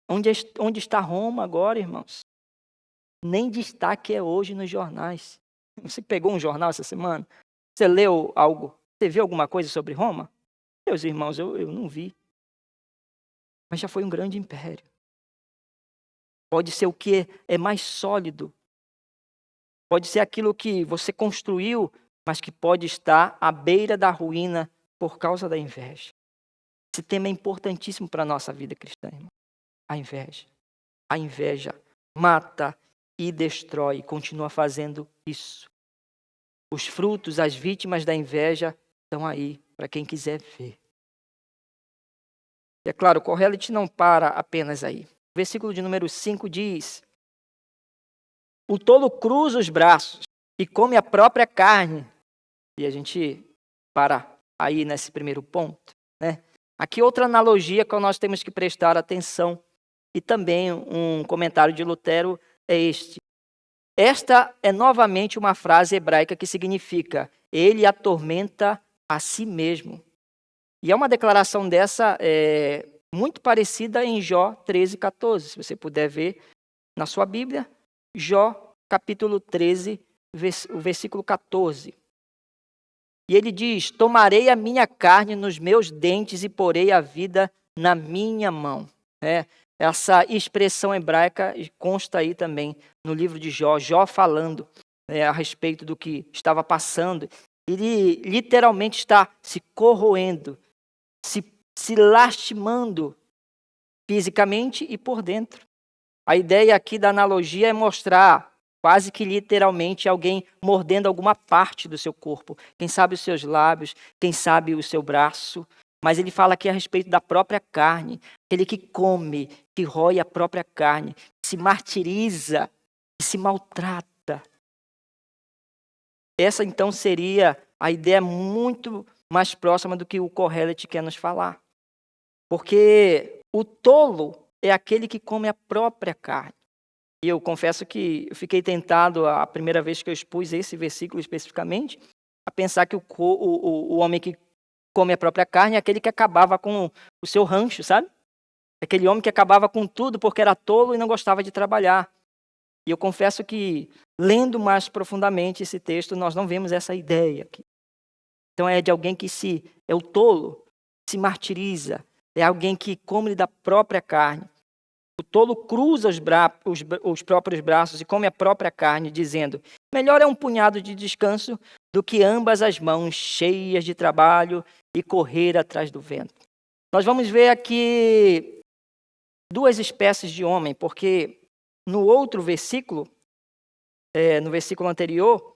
Speaker 1: Onde está Roma agora, irmãos? Nem destaque é hoje nos jornais. Você pegou um jornal essa semana? Você leu algo? Você viu alguma coisa sobre Roma? Meus irmãos, eu não vi. Mas já foi um grande império. Pode ser o que é mais sólido. Pode ser aquilo que você construiu, mas que pode estar à beira da ruína por causa da inveja. Esse tema é importantíssimo para a nossa vida cristã, irmão. A inveja. A inveja mata e destrói, continua fazendo isso. Os frutos, as vítimas da inveja estão aí, para quem quiser ver. E é claro, o Kohelet não para apenas aí. O versículo de número 5 diz: o tolo cruza os braços e come a própria carne. E a gente para aí nesse primeiro ponto, né? Aqui outra analogia que nós temos que prestar atenção, e também um comentário de Lutero é este. Esta é novamente uma frase hebraica que significa: ele atormenta a si mesmo. E é uma declaração dessa muito parecida em Jó 13:14. Se você puder ver na sua Bíblia, Jó capítulo 13, o versículo 14. E ele diz: tomarei a minha carne nos meus dentes e porei a vida na minha mão. Essa expressão hebraica consta aí também no livro de Jó. Jó falando a respeito do que estava passando. Ele literalmente está se corroendo, se lastimando fisicamente e por dentro. A ideia aqui da analogia é mostrar quase que literalmente alguém mordendo alguma parte do seu corpo. Quem sabe os seus lábios, quem sabe o seu braço. Mas ele fala aqui a respeito da própria carne. Aquele que come, que rói a própria carne, que se martiriza, que se maltrata. Essa então seria a ideia muito mais próxima do que o Kohelet quer nos falar. Porque o tolo é aquele que come a própria carne. E eu confesso que eu fiquei tentado, a primeira vez que eu expus esse versículo especificamente, a pensar que o homem que come a própria carne é aquele que acabava com o seu rancho, sabe? Aquele homem que acabava com tudo porque era tolo e não gostava de trabalhar. E eu confesso que, lendo mais profundamente esse texto, nós não vemos essa ideia aqui. Então é de alguém que é o tolo, se martiriza, é alguém que come da própria carne. O tolo cruza os próprios braços e come a própria carne, dizendo: melhor é um punhado de descanso do que ambas as mãos cheias de trabalho e correr atrás do vento. Nós vamos ver aqui duas espécies de homem, porque no outro versículo, no versículo anterior,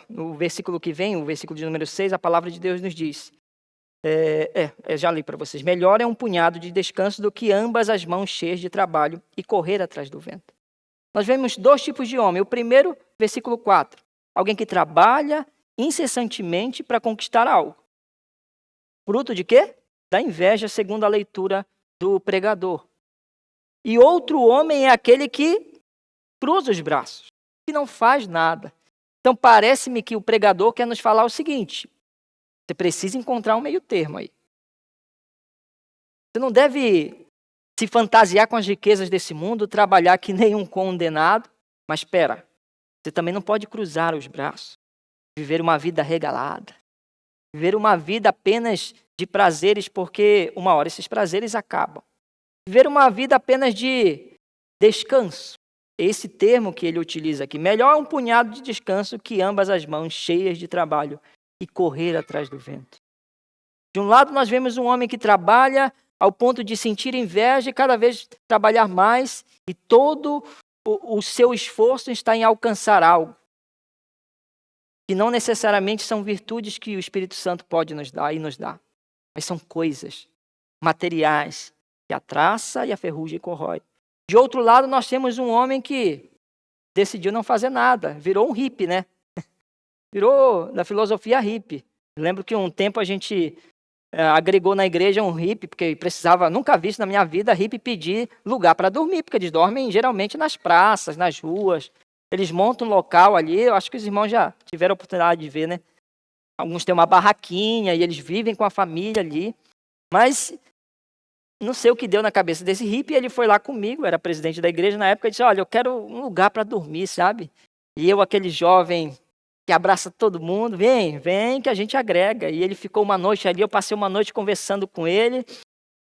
Speaker 1: no versículo que vem, o versículo de número 6, a palavra de Deus nos diz, já li para vocês, melhor é um punhado de descanso do que ambas as mãos cheias de trabalho e correr atrás do vento. Nós vemos dois tipos de homem. O primeiro, versículo 4, alguém que trabalha incessantemente para conquistar algo. Fruto de quê? Da inveja, segundo a leitura do pregador. E outro homem é aquele que cruza os braços, que não faz nada. Então parece-me que o pregador quer nos falar o seguinte: você precisa encontrar um meio termo aí. Você não deve se fantasiar com as riquezas desse mundo, trabalhar que nem um condenado, mas espera, você também não pode cruzar os braços, viver uma vida regalada, viver uma vida apenas de prazeres, porque uma hora esses prazeres acabam. Viver uma vida apenas de descanso. Esse termo que ele utiliza aqui, melhor um punhado de descanso que ambas as mãos cheias de trabalho e correr atrás do vento. De um lado, nós vemos um homem que trabalha ao ponto de sentir inveja e cada vez trabalhar mais, e todo o seu esforço está em alcançar algo, que não necessariamente são virtudes que o Espírito Santo pode nos dar e nos dá, mas são coisas materiais que a traça e a ferrugem corrói. De outro lado, nós temos um homem que decidiu não fazer nada, virou um hippie, né? Virou da filosofia hippie. Lembro que um tempo a gente agregou na igreja um hippie, porque precisava, nunca vi isso na minha vida, hippie pedir lugar para dormir, porque eles dormem geralmente nas praças, nas ruas. Eles montam um local ali, eu acho que os irmãos já tiveram a oportunidade de ver, né? Alguns têm uma barraquinha e eles vivem com a família ali. Mas não sei o que deu na cabeça desse hippie, ele foi lá comigo, era presidente da igreja na época, e disse, olha, eu quero um lugar para dormir, sabe? E eu, aquele jovem que abraça todo mundo, vem que a gente agrega. E ele ficou uma noite ali, eu passei uma noite conversando com ele,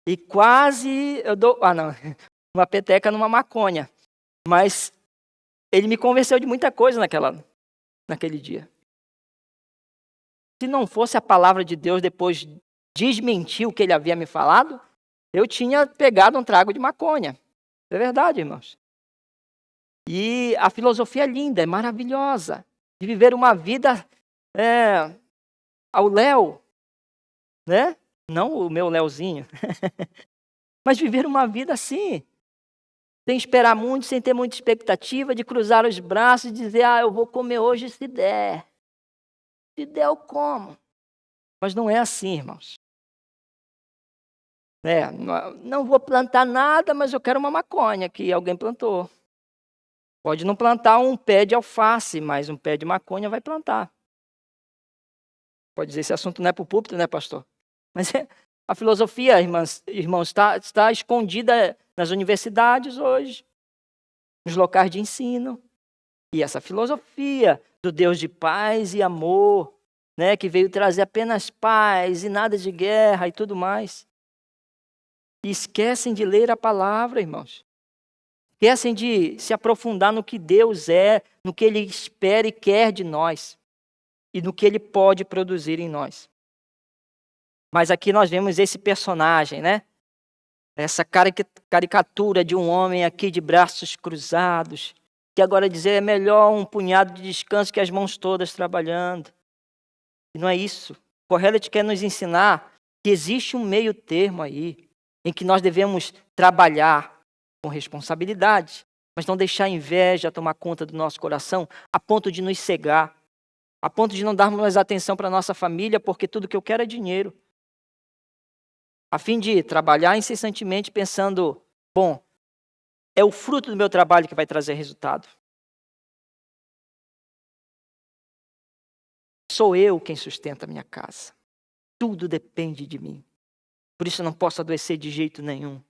Speaker 1: e quase eu dou, uma peteca numa maconha. Mas ele me convenceu de muita coisa naquele dia. Se não fosse a palavra de Deus depois desmentir o que ele havia me falado, eu tinha pegado um trago de maconha. É verdade, irmãos. E a filosofia é linda, é maravilhosa. De viver uma vida ao léu, né? Não o meu Léozinho. Mas viver uma vida assim, sem esperar muito, sem ter muita expectativa, de cruzar os braços e dizer, eu vou comer hoje se der. Se der, eu como. Mas não é assim, irmãos. Não vou plantar nada, mas eu quero uma maconha que alguém plantou. Pode não plantar um pé de alface, mas um pé de maconha vai plantar. Pode dizer, esse assunto não é para o púlpito, né, pastor? Mas a filosofia, irmãos, está escondida nas universidades hoje, nos locais de ensino. E essa filosofia do Deus de paz e amor, né, que veio trazer apenas paz e nada de guerra e tudo mais. E esquecem de ler a palavra, irmãos. Esquecem de se aprofundar no que Deus é, no que Ele espera e quer de nós. E no que Ele pode produzir em nós. Mas aqui nós vemos esse personagem, né? Essa caricatura de um homem aqui de braços cruzados, que agora dizer é melhor um punhado de descanso que as mãos todas trabalhando. E não é isso. O Kohelet quer nos ensinar que existe um meio termo aí, em que nós devemos trabalhar com responsabilidade, mas não deixar a inveja tomar conta do nosso coração a ponto de nos cegar, a ponto de não darmos mais atenção para a nossa família, porque tudo que eu quero é dinheiro. A fim de trabalhar incessantemente pensando, é o fruto do meu trabalho que vai trazer resultado. Sou eu quem sustenta a minha casa. Tudo depende de mim. Por isso eu não posso adoecer de jeito nenhum.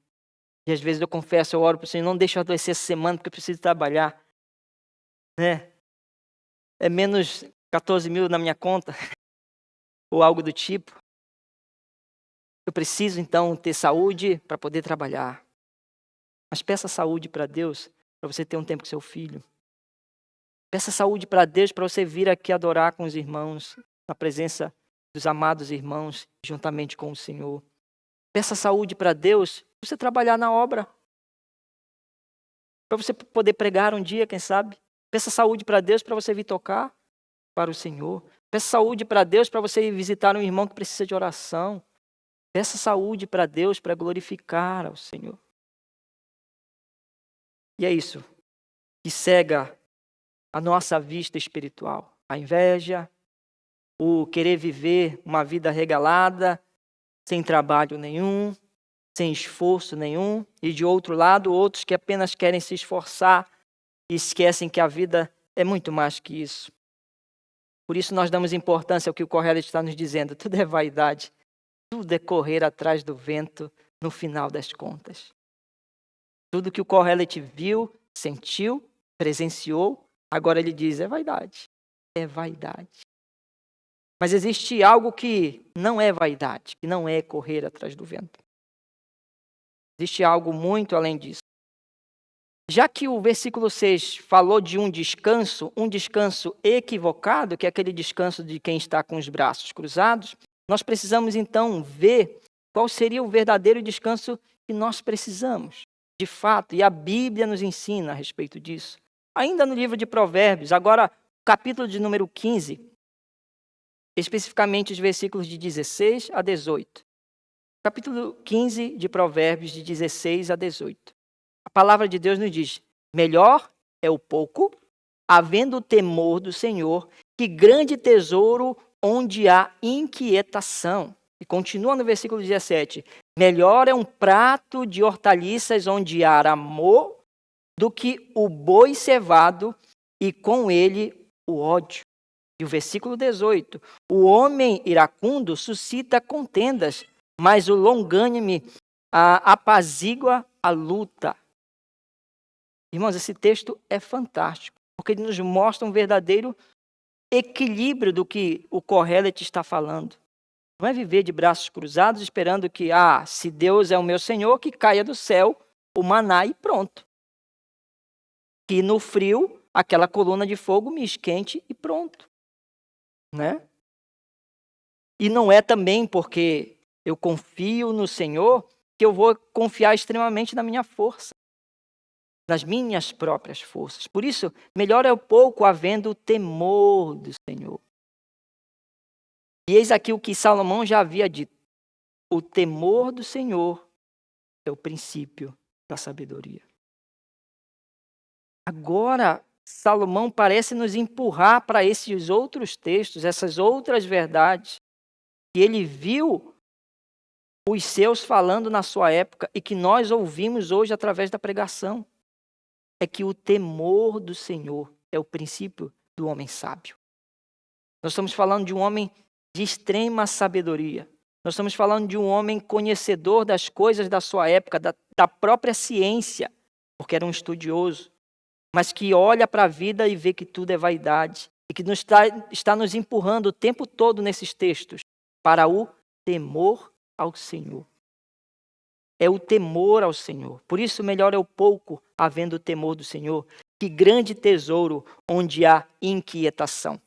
Speaker 1: E às vezes eu confesso, eu oro para o Senhor, não deixa eu adoecer essa semana porque eu preciso trabalhar. É menos 14 mil na minha conta, ou algo do tipo. Eu preciso então ter saúde para poder trabalhar. Mas peça saúde para Deus, para você ter um tempo com seu filho. Peça saúde para Deus, para você vir aqui adorar com os irmãos, na presença dos amados irmãos, juntamente com o Senhor. Peça saúde para Deus, para você trabalhar na obra. Para você poder pregar um dia, quem sabe. Peça saúde para Deus, para você vir tocar para o Senhor. Peça saúde para Deus, para você ir visitar um irmão que precisa de oração. Peça saúde para Deus, para glorificar ao Senhor. E é isso que cega a nossa vista espiritual. A inveja, o querer viver uma vida regalada, sem trabalho nenhum, sem esforço nenhum. E de outro lado, outros que apenas querem se esforçar e esquecem que a vida é muito mais que isso. Por isso nós damos importância ao que o Kohelet está nos dizendo. Tudo é vaidade. Tudo é correr atrás do vento no final das contas. Tudo que o Kohelet viu, sentiu, presenciou, agora ele diz, é vaidade. É vaidade. Mas existe algo que não é vaidade, que não é correr atrás do vento. Existe algo muito além disso. Já que o versículo 6 falou de um descanso equivocado, que é aquele descanso de quem está com os braços cruzados, nós precisamos então ver qual seria o verdadeiro descanso que nós precisamos, de fato, e a Bíblia nos ensina a respeito disso. Ainda no livro de Provérbios, agora capítulo de número 15, especificamente os versículos de 16 a 18. Capítulo 15 de Provérbios, de 16 a 18. A palavra de Deus nos diz: melhor é o pouco, havendo o temor do Senhor, que grande tesouro onde há inquietação. E continua no versículo 17: melhor é um prato de hortaliças onde há amor do que o boi cevado e com ele o ódio. E o versículo 18: o homem iracundo suscita contendas, mas o longânime apazigua a luta. Irmãos, esse texto é fantástico, porque ele nos mostra um verdadeiro equilíbrio do que o Kohelet está falando. Não é viver de braços cruzados esperando que, se Deus é o meu Senhor, que caia do céu o maná e pronto. Que no frio, aquela coluna de fogo me esquente e pronto. Né? E não é também porque eu confio no Senhor que eu vou confiar extremamente na minha força, nas minhas próprias forças. Por isso, melhor é o pouco havendo o temor do Senhor. E eis aqui o que Salomão já havia dito: o temor do Senhor é o princípio da sabedoria. Agora, Salomão parece nos empurrar para esses outros textos, essas outras verdades, que ele viu os seus falando na sua época e que nós ouvimos hoje através da pregação. É que o temor do Senhor é o princípio do homem sábio. Nós estamos falando de um homem de extrema sabedoria. Nós estamos falando de um homem conhecedor das coisas da sua época, da própria ciência, porque era um estudioso, mas que olha para a vida e vê que tudo é vaidade, e que está nos empurrando o tempo todo nesses textos para o temor ao Senhor. É o temor ao Senhor. Por isso, melhor é o pouco, havendo o temor do Senhor, que grande tesouro onde há inquietação.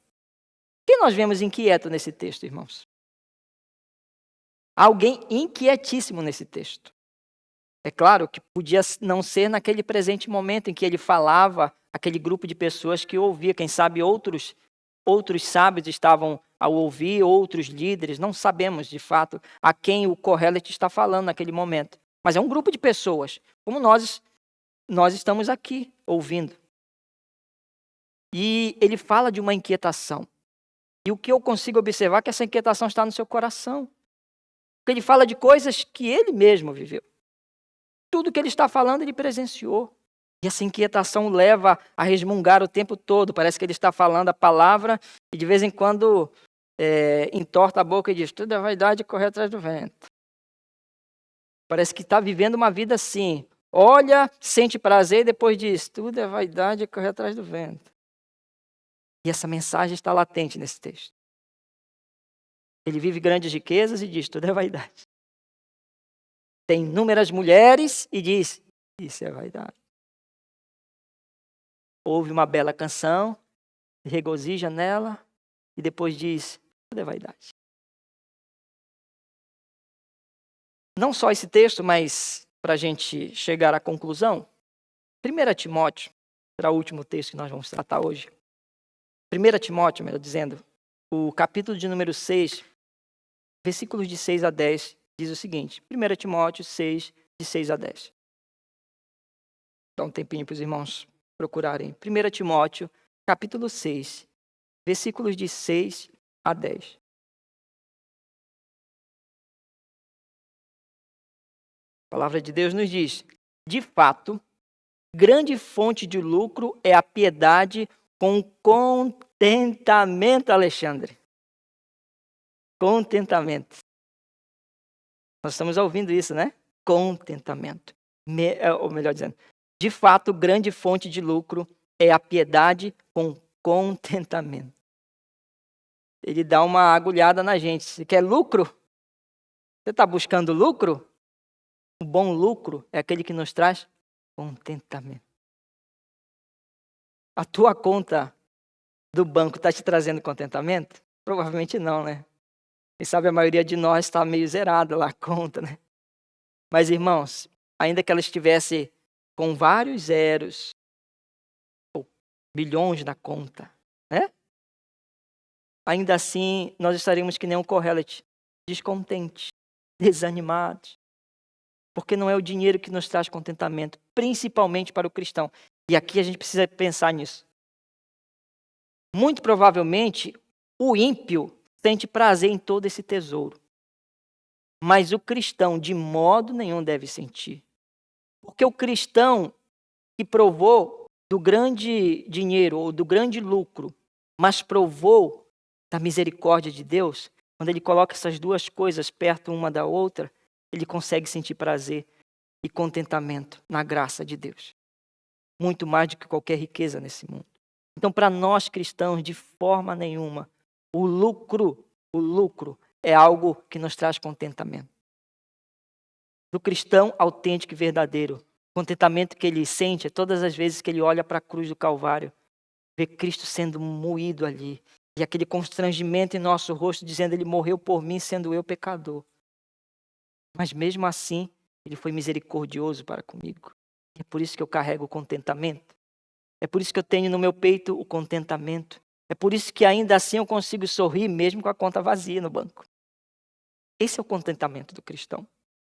Speaker 1: Quem nós vemos inquieto nesse texto, irmãos? Alguém inquietíssimo nesse texto. É claro que podia não ser naquele presente momento em que ele falava, aquele grupo de pessoas que ouvia, quem sabe outros sábios estavam ao ouvir, outros líderes, não sabemos de fato a quem o Kohelet está falando naquele momento. Mas é um grupo de pessoas, como nós estamos aqui ouvindo. E ele fala de uma inquietação. E o que eu consigo observar é que essa inquietação está no seu coração. Porque ele fala de coisas que ele mesmo viveu. Tudo que ele está falando, ele presenciou. E essa inquietação leva a resmungar o tempo todo. Parece que ele está falando a palavra e de vez em quando entorta a boca e diz: tudo é vaidade e correr atrás do vento. Parece que está vivendo uma vida assim. Olha, sente prazer e depois diz: tudo é vaidade e correr atrás do vento. E essa mensagem está latente nesse texto. Ele vive grandes riquezas e diz: tudo é vaidade. Tem inúmeras mulheres e diz: isso é vaidade. Ouve uma bela canção, regozija nela e depois diz: tudo é vaidade. Não só esse texto, mas para a gente chegar à conclusão, 1 Timóteo, será o último texto que nós vamos tratar hoje. 1 Timóteo, melhor dizendo, o capítulo de número 6, versículos de 6 a 10, diz o seguinte: 1 Timóteo 6, de 6 a 10. Dá um tempinho para os irmãos procurarem. 1 Timóteo, capítulo 6, versículos de 6 a 10. A palavra de Deus nos diz: de fato, grande fonte de lucro é a piedade com contentamento, Alexandre. Contentamento. Nós estamos ouvindo isso, né? Contentamento. Ou melhor dizendo, de fato, grande fonte de lucro é a piedade com contentamento. Ele dá uma agulhada na gente. Você quer lucro? Você está buscando lucro? O bom lucro é aquele que nos traz contentamento. A tua conta do banco está te trazendo contentamento? Provavelmente não, né? Quem sabe a maioria de nós está meio zerada lá a conta, né? Mas, irmãos, ainda que ela estivesse com vários zeros, ou bilhões na conta, né? Ainda assim, nós estaríamos que nem um Kohelet, descontentes, desanimados. Porque não é o dinheiro que nos traz contentamento, principalmente para o cristão. E aqui a gente precisa pensar nisso. Muito provavelmente, o ímpio sente prazer em todo esse tesouro. Mas o cristão, de modo nenhum, deve sentir. Porque o cristão que provou do grande dinheiro ou do grande lucro, mas provou da misericórdia de Deus, quando ele coloca essas duas coisas perto uma da outra, ele consegue sentir prazer e contentamento na graça de Deus. Muito mais do que qualquer riqueza nesse mundo. Então, para nós cristãos, de forma nenhuma, o lucro é algo que nos traz contentamento. Do cristão autêntico e verdadeiro, o contentamento que ele sente é todas as vezes que ele olha para a cruz do Calvário, vê Cristo sendo moído ali, e aquele constrangimento em nosso rosto, dizendo, ele morreu por mim, sendo eu pecador. Mas mesmo assim, ele foi misericordioso para comigo. É por isso que eu carrego o contentamento. É por isso que eu tenho no meu peito o contentamento. É por isso que ainda assim eu consigo sorrir mesmo com a conta vazia no banco. Esse é o contentamento do cristão.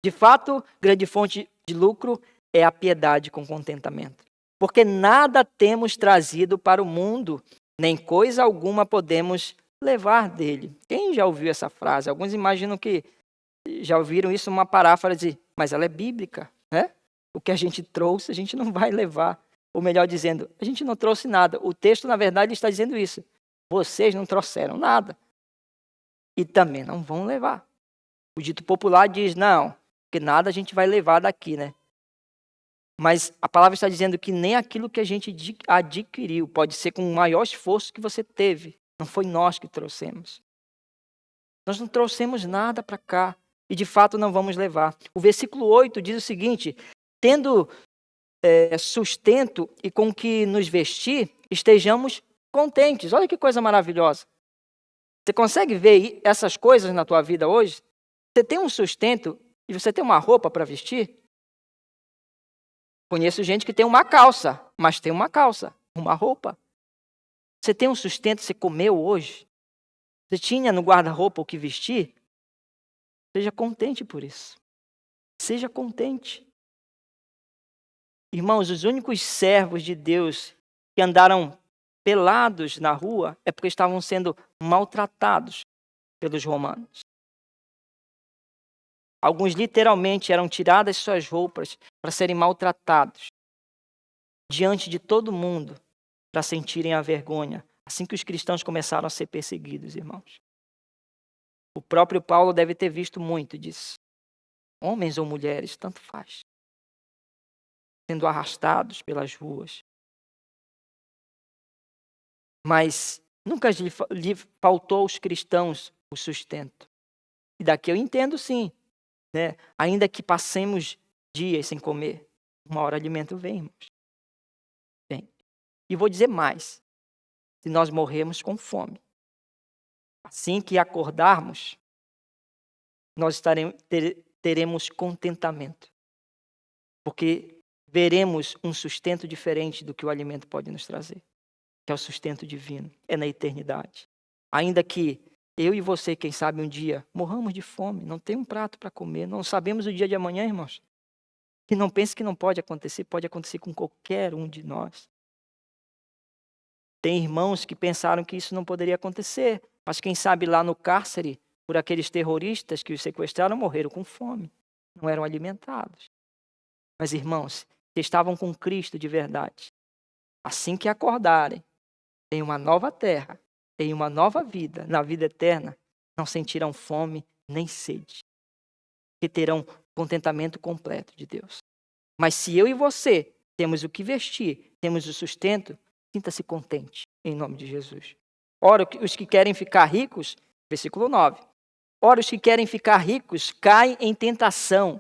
Speaker 1: De fato, grande fonte de lucro é a piedade com contentamento. Porque nada temos trazido para o mundo, nem coisa alguma podemos levar dele. Quem já ouviu essa frase? Alguns imaginam que já ouviram isso uma paráfrase, mas ela é bíblica, né? O que a gente trouxe, a gente não vai levar. Ou melhor dizendo, a gente não trouxe nada. O texto, na verdade, está dizendo isso. Vocês não trouxeram nada. E também não vão levar. O dito popular diz, não, porque nada a gente vai levar daqui, né? Mas a palavra está dizendo que nem aquilo que a gente adquiriu pode ser com o maior esforço que você teve. Não foi nós que trouxemos. Nós não trouxemos nada para cá. E de fato não vamos levar. O versículo 8 diz o seguinte, tendo sustento e com que nos vestir, estejamos contentes. Olha que coisa maravilhosa. Você consegue ver essas coisas na tua vida hoje? Você tem um sustento e você tem uma roupa para vestir? Conheço gente que tem uma calça, mas tem uma calça, uma roupa. Você tem um sustento, você comeu hoje? Você tinha no guarda-roupa o que vestir? Seja contente por isso. Seja contente. Irmãos, os únicos servos de Deus que andaram pelados na rua é porque estavam sendo maltratados pelos romanos. Alguns literalmente eram tiradas suas roupas para serem maltratados diante de todo mundo para sentirem a vergonha. Assim que os cristãos começaram a ser perseguidos, irmãos. O próprio Paulo deve ter visto muito disso. Homens ou mulheres, tanto faz. Sendo arrastados pelas ruas. Mas nunca lhe faltou aos cristãos o sustento. E daqui eu entendo sim, né? Ainda que passemos dias sem comer, uma hora alimento vem, irmãos. Vem. E vou dizer mais, se nós morrermos com fome, assim que acordarmos, nós teremos contentamento. Porque veremos um sustento diferente do que o alimento pode nos trazer. Que é o sustento divino, é na eternidade. Ainda que eu e você, quem sabe um dia, morramos de fome, não tem um prato para comer, não sabemos o dia de amanhã, irmãos. E não pense que não pode acontecer com qualquer um de nós. Tem irmãos que pensaram que isso não poderia acontecer, mas quem sabe lá no cárcere, por aqueles terroristas que os sequestraram, morreram com fome, não eram alimentados. Mas irmãos, que estavam com Cristo de verdade, assim que acordarem, tem uma nova terra, tem uma nova vida, na vida eterna, não sentirão fome nem sede, que terão contentamento completo de Deus. Mas se eu e você temos o que vestir, temos o sustento, sinta-se contente, em nome de Jesus. Ora, os que querem ficar ricos, versículo 9. Ora, os que querem ficar ricos caem em tentação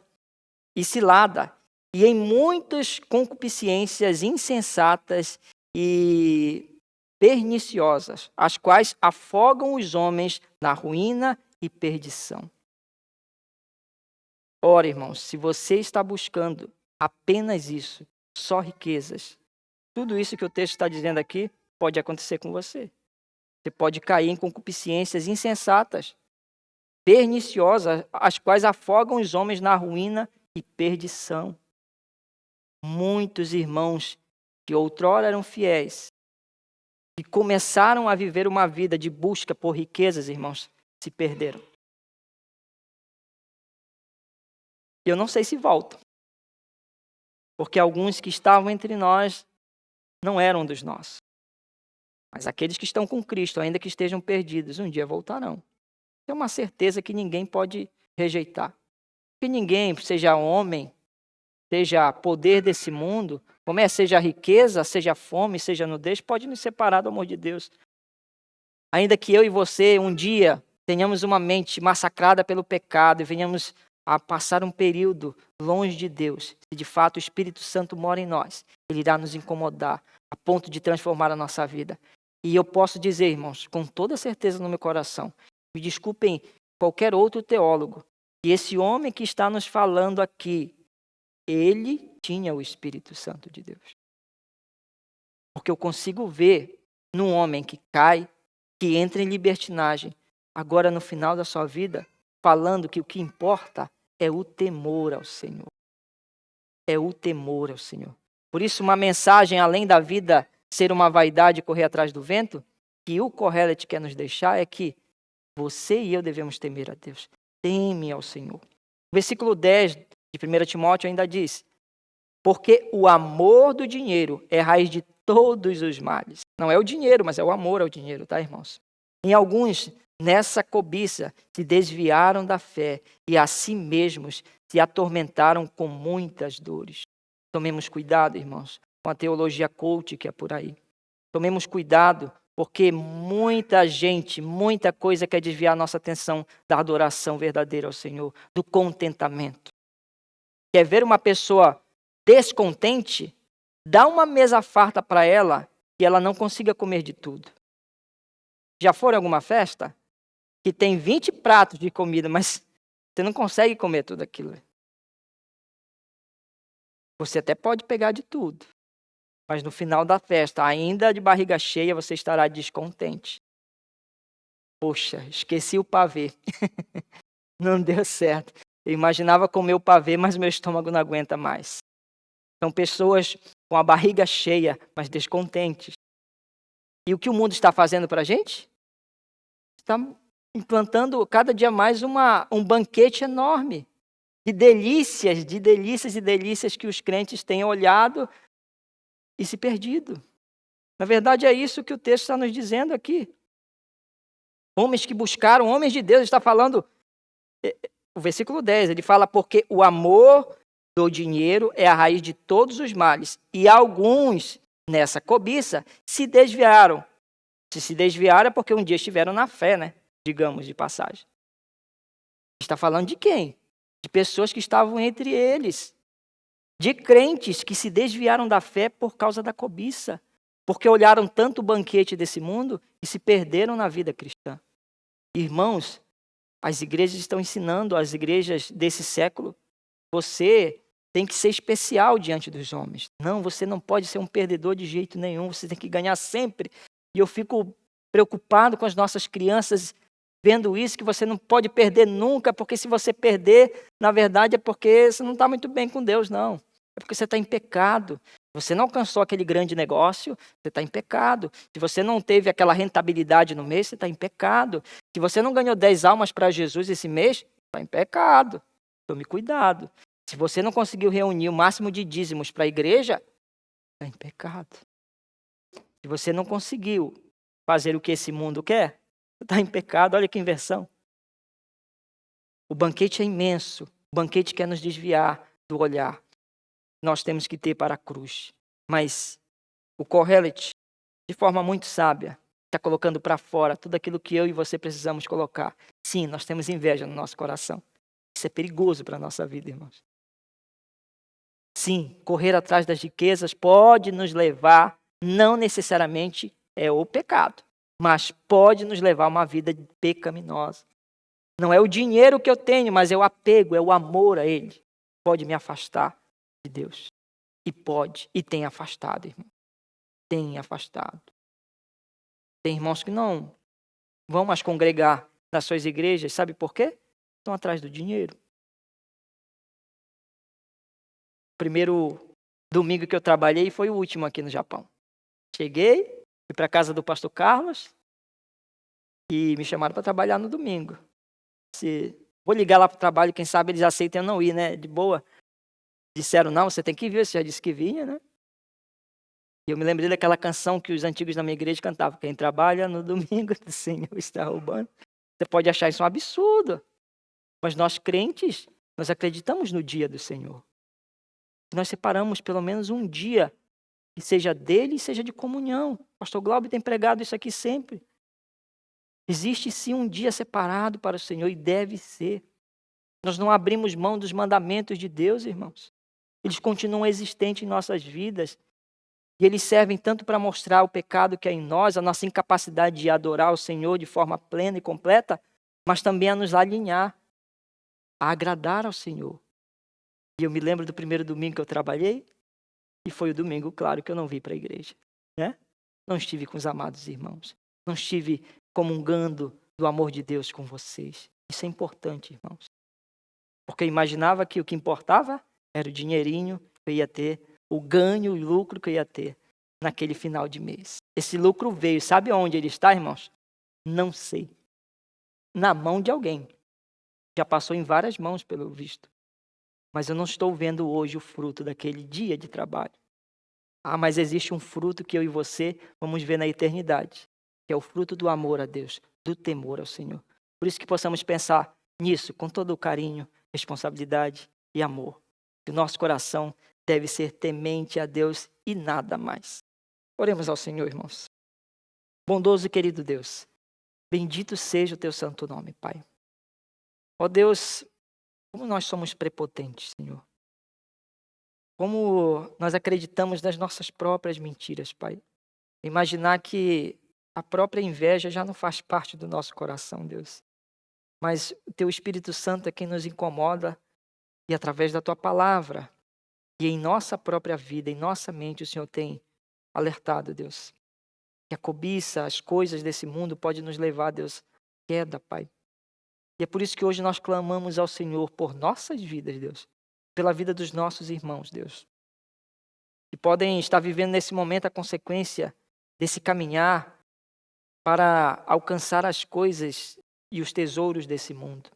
Speaker 1: e cilada, e em muitas concupiscências insensatas e perniciosas, as quais afogam os homens na ruína e perdição. Ora, irmãos, se você está buscando apenas isso, só riquezas, tudo isso que o texto está dizendo aqui pode acontecer com você. Você pode cair em concupiscências insensatas, perniciosas, as quais afogam os homens na ruína e perdição. Muitos irmãos que outrora eram fiéis, que começaram a viver uma vida de busca por riquezas, irmãos, se perderam. Eu não sei se voltam, porque alguns que estavam entre nós não eram dos nossos. Mas aqueles que estão com Cristo, ainda que estejam perdidos, um dia voltarão. É uma certeza que ninguém pode rejeitar. Que ninguém, seja homem, seja poder desse mundo, seja riqueza, seja fome, seja nudez, pode nos separar do amor de Deus. Ainda que eu e você, um dia, tenhamos uma mente massacrada pelo pecado e venhamos a passar um período longe de Deus, se de fato o Espírito Santo mora em nós, ele irá nos incomodar a ponto de transformar a nossa vida. E eu posso dizer, irmãos, com toda certeza no meu coração, me desculpem qualquer outro teólogo, que esse homem que está nos falando aqui, ele tinha o Espírito Santo de Deus. Porque eu consigo ver num homem que cai, que entra em libertinagem, agora no final da sua vida, falando que o que importa é o temor ao Senhor. É o temor ao Senhor. Por isso, uma mensagem além da vida ser uma vaidade e correr atrás do vento, que o Kohelet quer nos deixar é que você e eu devemos temer a Deus. Teme ao Senhor. O versículo 10 de 1 Timóteo ainda diz: porque o amor do dinheiro é a raiz de todos os males. Não é o dinheiro, mas é o amor ao dinheiro, tá, irmãos? Em alguns, nessa cobiça, se desviaram da fé e a si mesmos se atormentaram com muitas dores. Tomemos cuidado, irmãos, com a teologia coach que é por aí. Tomemos cuidado, porque muita gente, muita coisa quer desviar a nossa atenção da adoração verdadeira ao Senhor, do contentamento. Quer ver uma pessoa descontente? Dá uma mesa farta para ela que ela não consiga comer de tudo. Já foram em alguma festa que tem 20 pratos de comida, mas você não consegue comer tudo aquilo? Você até pode pegar de tudo, mas no final da festa, ainda de barriga cheia, você estará descontente. Poxa, esqueci o pavê. Não deu certo. Eu imaginava comer o pavê, mas meu estômago não aguenta mais. São pessoas com a barriga cheia, mas descontentes. E o que o mundo está fazendo para a gente? Está implantando cada dia mais um banquete enorme de delícias e delícias que os crentes têm olhado e se perdido. Na verdade, é isso que o texto está nos dizendo aqui. Homens que buscaram, homens de Deus, está falando, o versículo 10, ele fala, porque o amor do dinheiro é a raiz de todos os males, e alguns, nessa cobiça, se desviaram. Se desviaram é porque um dia estiveram na fé, né? Digamos, de passagem. Está falando de quem? De pessoas que estavam entre eles. De crentes que se desviaram da fé por causa da cobiça. Porque olharam tanto o banquete desse mundo e se perderam na vida cristã. Irmãos, as igrejas estão ensinando, as igrejas desse século, você tem que ser especial diante dos homens. Não, você não pode ser um perdedor de jeito nenhum, você tem que ganhar sempre. E eu fico preocupado com as nossas crianças vendo isso, que você não pode perder nunca, porque se você perder, na verdade é porque você não está muito bem com Deus, não. É porque você está em pecado. Você não alcançou aquele grande negócio, você está em pecado. Se você não teve aquela rentabilidade no mês, você está em pecado. Se você não ganhou 10 almas para Jesus esse mês, está em pecado. Tome cuidado. Se você não conseguiu reunir o máximo de dízimos para a igreja, está em pecado. Se você não conseguiu fazer o que esse mundo quer, está em pecado. Olha que inversão. O banquete é imenso. O banquete quer nos desviar do olhar. Nós temos que ter para a cruz. Mas o Kohelet, de forma muito sábia, está colocando para fora tudo aquilo que eu e você precisamos colocar. Sim, nós temos inveja no nosso coração. Isso é perigoso para a nossa vida, irmãos. Sim, correr atrás das riquezas pode nos levar, não necessariamente é o pecado, mas pode nos levar a uma vida pecaminosa. Não é o dinheiro que eu tenho, mas é o apego, é o amor a ele. Pode me afastar de Deus. E pode, e tem afastado, irmão. Tem afastado. Tem irmãos que não vão mais congregar nas suas igrejas, sabe por quê? Estão atrás do dinheiro. O primeiro domingo que eu trabalhei foi o último aqui no Japão. Cheguei, fui para a casa do pastor Carlos e me chamaram para trabalhar no domingo. Vou ligar lá para o trabalho, quem sabe eles aceitam eu não ir, né? De boa. Disseram, não, você tem que vir, você já disse que vinha, né? E eu me lembrei daquela canção que os antigos da minha igreja cantavam. Quem trabalha no domingo do Senhor está roubando. Você pode achar isso um absurdo. Mas nós crentes, nós acreditamos no dia do Senhor. Nós separamos pelo menos um dia que seja dele e seja de comunhão. O pastor Glauber tem pregado isso aqui sempre. Existe sim um dia separado para o Senhor e deve ser. Nós não abrimos mão dos mandamentos de Deus, irmãos. Eles continuam existentes em nossas vidas. E eles servem tanto para mostrar o pecado que é em nós, a nossa incapacidade de adorar o Senhor de forma plena e completa, mas também a nos alinhar, a agradar ao Senhor. E eu me lembro do primeiro domingo que eu trabalhei, e foi o domingo, claro, que eu não vim para a igreja. Né? Não estive com os amados irmãos. Não estive comungando do amor de Deus com vocês. Isso é importante, irmãos. Porque eu imaginava que o que importava era o dinheirinho que eu ia ter, o ganho, o lucro que eu ia ter naquele final de mês. Esse lucro veio, sabe onde ele está, irmãos? Não sei. Na mão de alguém. Já passou em várias mãos, pelo visto. Mas eu não estou vendo hoje o fruto daquele dia de trabalho. Ah, mas existe um fruto que eu e você vamos ver na eternidade, que é o fruto do amor a Deus, do temor ao Senhor. Por isso que possamos pensar nisso com todo o carinho, responsabilidade e amor. Que o nosso coração deve ser temente a Deus e nada mais. Oremos ao Senhor, irmãos. Bondoso e querido Deus, bendito seja o teu santo nome, Pai. Ó Deus, como nós somos prepotentes, Senhor. Como nós acreditamos nas nossas próprias mentiras, Pai. Imaginar que a própria inveja já não faz parte do nosso coração, Deus. Mas o teu Espírito Santo é quem nos incomoda e através da tua palavra e em nossa própria vida, em nossa mente, o Senhor tem alertado, Deus. Que a cobiça, as coisas desse mundo pode nos levar, Deus, à queda, Pai. E é por isso que hoje nós clamamos ao Senhor por nossas vidas, Deus. Pela vida dos nossos irmãos, Deus. Que podem estar vivendo nesse momento a consequência desse caminhar para alcançar as coisas e os tesouros desse mundo.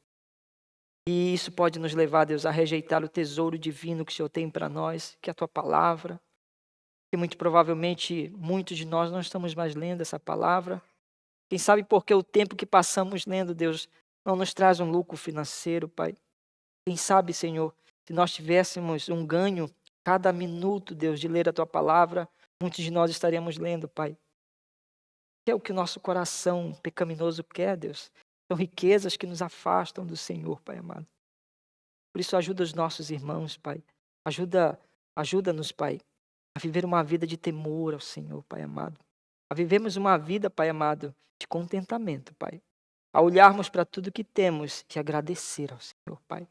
Speaker 1: E isso pode nos levar, Deus, a rejeitar o tesouro divino que o Senhor tem para nós, que é a tua palavra. Que muito provavelmente muitos de nós não estamos mais lendo essa palavra. Quem sabe porque o tempo que passamos lendo, Deus, não nos traz um lucro financeiro, Pai. Quem sabe, Senhor, se nós tivéssemos um ganho cada minuto, Deus, de ler a tua palavra, muitos de nós estaríamos lendo, Pai. Que é o que o nosso coração pecaminoso quer, Deus. São riquezas que nos afastam do Senhor, Pai amado. Por isso ajuda os nossos irmãos, Pai. Ajuda-nos, Pai, a viver uma vida de temor ao Senhor, Pai amado. A vivermos uma vida, Pai amado, de contentamento, Pai. A olharmos para tudo que temos e agradecer ao Senhor, Pai.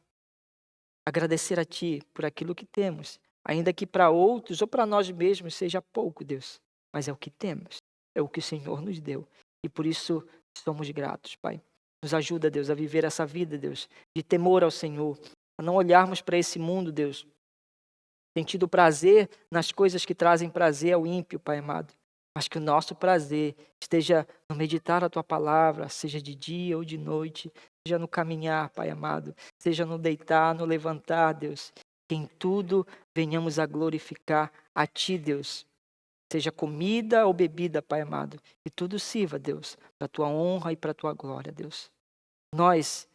Speaker 1: Agradecer a Ti por aquilo que temos, ainda que para outros ou para nós mesmos seja pouco, Deus. Mas é o que temos, é o que o Senhor nos deu. E por isso somos gratos, Pai. Nos ajuda, Deus, a viver essa vida, Deus, de temor ao Senhor. A não olharmos para esse mundo, Deus, sentindo prazer nas coisas que trazem prazer ao ímpio, Pai amado. Mas que o nosso prazer esteja no meditar a Tua palavra, seja de dia ou de noite, seja no caminhar, Pai amado, seja no deitar, no levantar, Deus. Que em tudo venhamos a glorificar a Ti, Deus. Seja comida ou bebida, Pai amado. Que tudo sirva, Deus, para a Tua honra e para a Tua glória, Deus. Nós,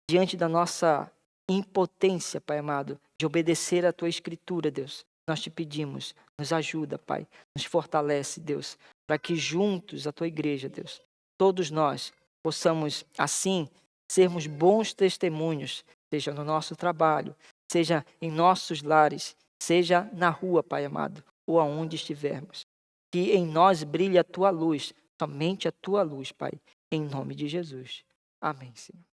Speaker 1: diante da nossa impotência, Pai amado, de obedecer a Tua Escritura, Deus, nós te pedimos, nos ajuda, Pai, nos fortalece, Deus, para que juntos, a Tua igreja, Deus, todos nós possamos, assim, sermos bons testemunhos, seja no nosso trabalho, seja em nossos lares, seja na rua, Pai amado, ou aonde estivermos. Que em nós brilhe a Tua luz, somente a Tua luz, Pai, em nome de Jesus. Amém, Senhor.